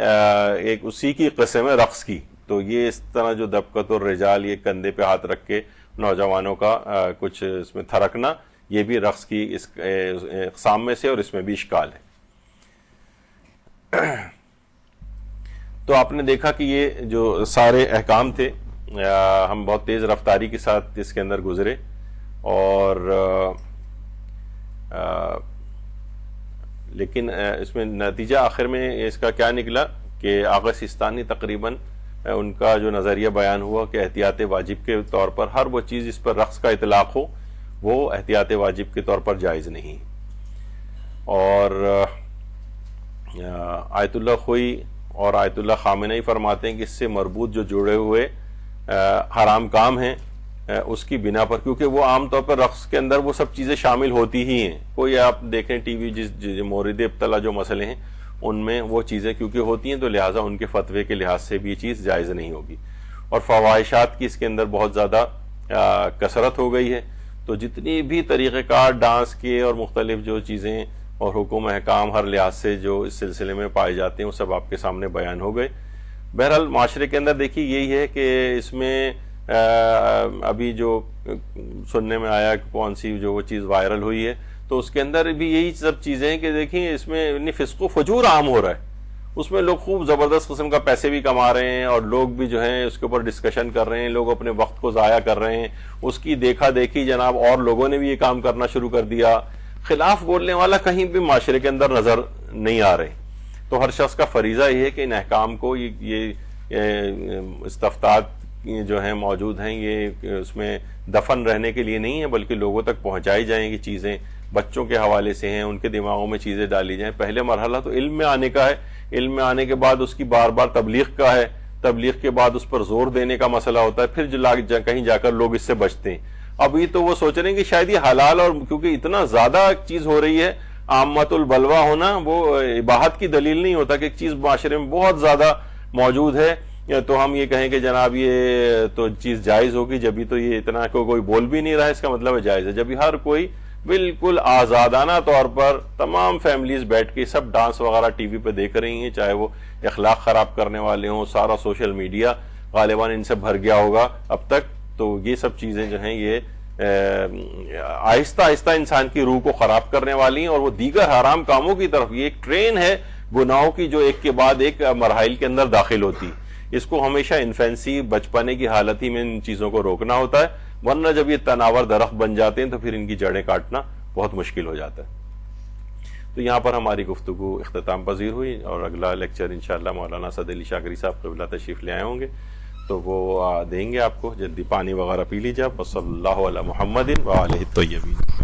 A: ایک اسی کی قسم ہے رقص کی. تو یہ اس طرح جو دبکۃ الرجال, یہ کندھے پہ ہاتھ رکھ کے نوجوانوں کا کچھ اس میں تھرکنا, یہ بھی رقص کی اس اقسام میں سے, اور اس میں بھی اشکال ہے. تو آپ نے دیکھا کہ یہ جو سارے احکام تھے ہم بہت تیز رفتاری کے ساتھ اس کے اندر گزرے, اور لیکن اس میں نتیجہ آخر میں اس کا کیا نکلا کہ آغا سیستانی تقریباً ان کا جو نظریہ بیان ہوا کہ احتیاط واجب کے طور پر ہر وہ چیز اس پر رقص کا اطلاق ہو وہ احتیاط واجب کے طور پر جائز نہیں. اور آیت اللہ خوئی اور آیت اللہ خامنہئی فرماتے ہیں کہ اس سے مربوط جو جڑے ہوئے حرام کام ہیں اس کی بنا پر, کیونکہ وہ عام طور پر رقص کے اندر وہ سب چیزیں شامل ہوتی ہی ہیں. کوئی آپ دیکھیں ٹی وی جس مورد ابتلا جو مسئلے ہیں ان میں وہ چیزیں کیونکہ ہوتی ہیں, تو لہٰذا ان کے فتوے کے لحاظ سے بھی یہ چیز جائز نہیں ہوگی. اور فواہشات کی اس کے اندر بہت زیادہ کثرت ہو گئی ہے, تو جتنی بھی طریقہ کار ڈانس کے اور مختلف جو چیزیں اور حکم احکام ہر لحاظ سے جو اس سلسلے میں پائے جاتے ہیں وہ سب آپ کے سامنے بیان ہو گئے. بہرحال معاشرے کے اندر دیکھیے یہی ہے کہ اس میں ابھی جو سننے میں آیا کہ کون سی جو وہ چیز وائرل ہوئی ہے, تو اس کے اندر بھی یہی سب چیزیں ہیں کہ دیکھیں اس میں فسق و فجور عام ہو رہا ہے. اس میں لوگ خوب زبردست قسم کا پیسے بھی کما رہے ہیں, اور لوگ بھی جو ہیں اس کے اوپر ڈسکشن کر رہے ہیں, لوگ اپنے وقت کو ضائع کر رہے ہیں. اس کی دیکھا دیکھی جناب اور لوگوں نے بھی یہ کام کرنا شروع کر دیا. خلاف بولنے والا کہیں بھی معاشرے کے اندر نظر نہیں آ رہے. تو ہر شخص کا فریضہ یہ ہے کہ ان احکام کو یہ استفتاء جو ہیں موجود ہیں یہ اس میں دفن رہنے کے لیے نہیں ہے، بلکہ لوگوں تک پہنچائی جائیں گی چیزیں، بچوں کے حوالے سے ہیں، ان کے دماغوں میں چیزیں ڈالی جائیں۔ پہلے مرحلہ تو علم میں آنے کا ہے، علم میں آنے کے بعد اس کی بار بار تبلیغ کا ہے، تبلیغ کے بعد اس پر زور دینے کا مسئلہ ہوتا ہے، پھر کہیں جا کر لوگ اس سے بچتے ہیں۔ ابھی تو وہ سوچ رہے ہیں کہ شاید یہ حلال، اور کیونکہ اتنا زیادہ چیز ہو رہی ہے، عامت البلوہ ہونا وہ اباحت کی دلیل نہیں ہوتا کہ ایک چیز معاشرے میں بہت زیادہ موجود ہے تو ہم یہ کہیں کہ جناب یہ تو چیز جائز ہوگی، جبھی تو یہ اتنا کوئی بول بھی نہیں رہا ہے، اس کا مطلب ہے جائز ہے۔ جبھی ہر کوئی بالکل آزادانہ طور پر تمام فیملیز بیٹھ کے سب ڈانس وغیرہ ٹی وی پہ دیکھ رہی ہیں، چاہے وہ اخلاق خراب کرنے والے ہوں، سارا سوشل میڈیا غالباً ان سے بھر گیا ہوگا اب تک، تو یہ سب چیزیں جو ہیں یہ آہستہ آہستہ انسان کی روح کو خراب کرنے والی ہیں، اور وہ دیگر حرام کاموں کی طرف، یہ ایک ٹرین ہے گناہوں کی جو ایک کے بعد ایک مراحل کے اندر داخل ہوتی ہے۔ اس کو ہمیشہ انفینسی بچپنے کی حالت ہی میں ان چیزوں کو روکنا ہوتا ہے، ورنہ جب یہ تناور درخت بن جاتے ہیں تو پھر ان کی جڑیں کاٹنا بہت مشکل ہو جاتا ہے۔ تو یہاں پر ہماری گفتگو اختتام پذیر ہوئی، اور اگلا لیکچر انشاءاللہ مولانا اسد علی شاگری صاحب قبلہ تشریف لے آئے ہوں گے، تو وہ دیں گے آپ کو، جلدی پانی وغیرہ پی لیجیے آپ۔ وصلی اللہ علی محمد وآلہ الطیبین۔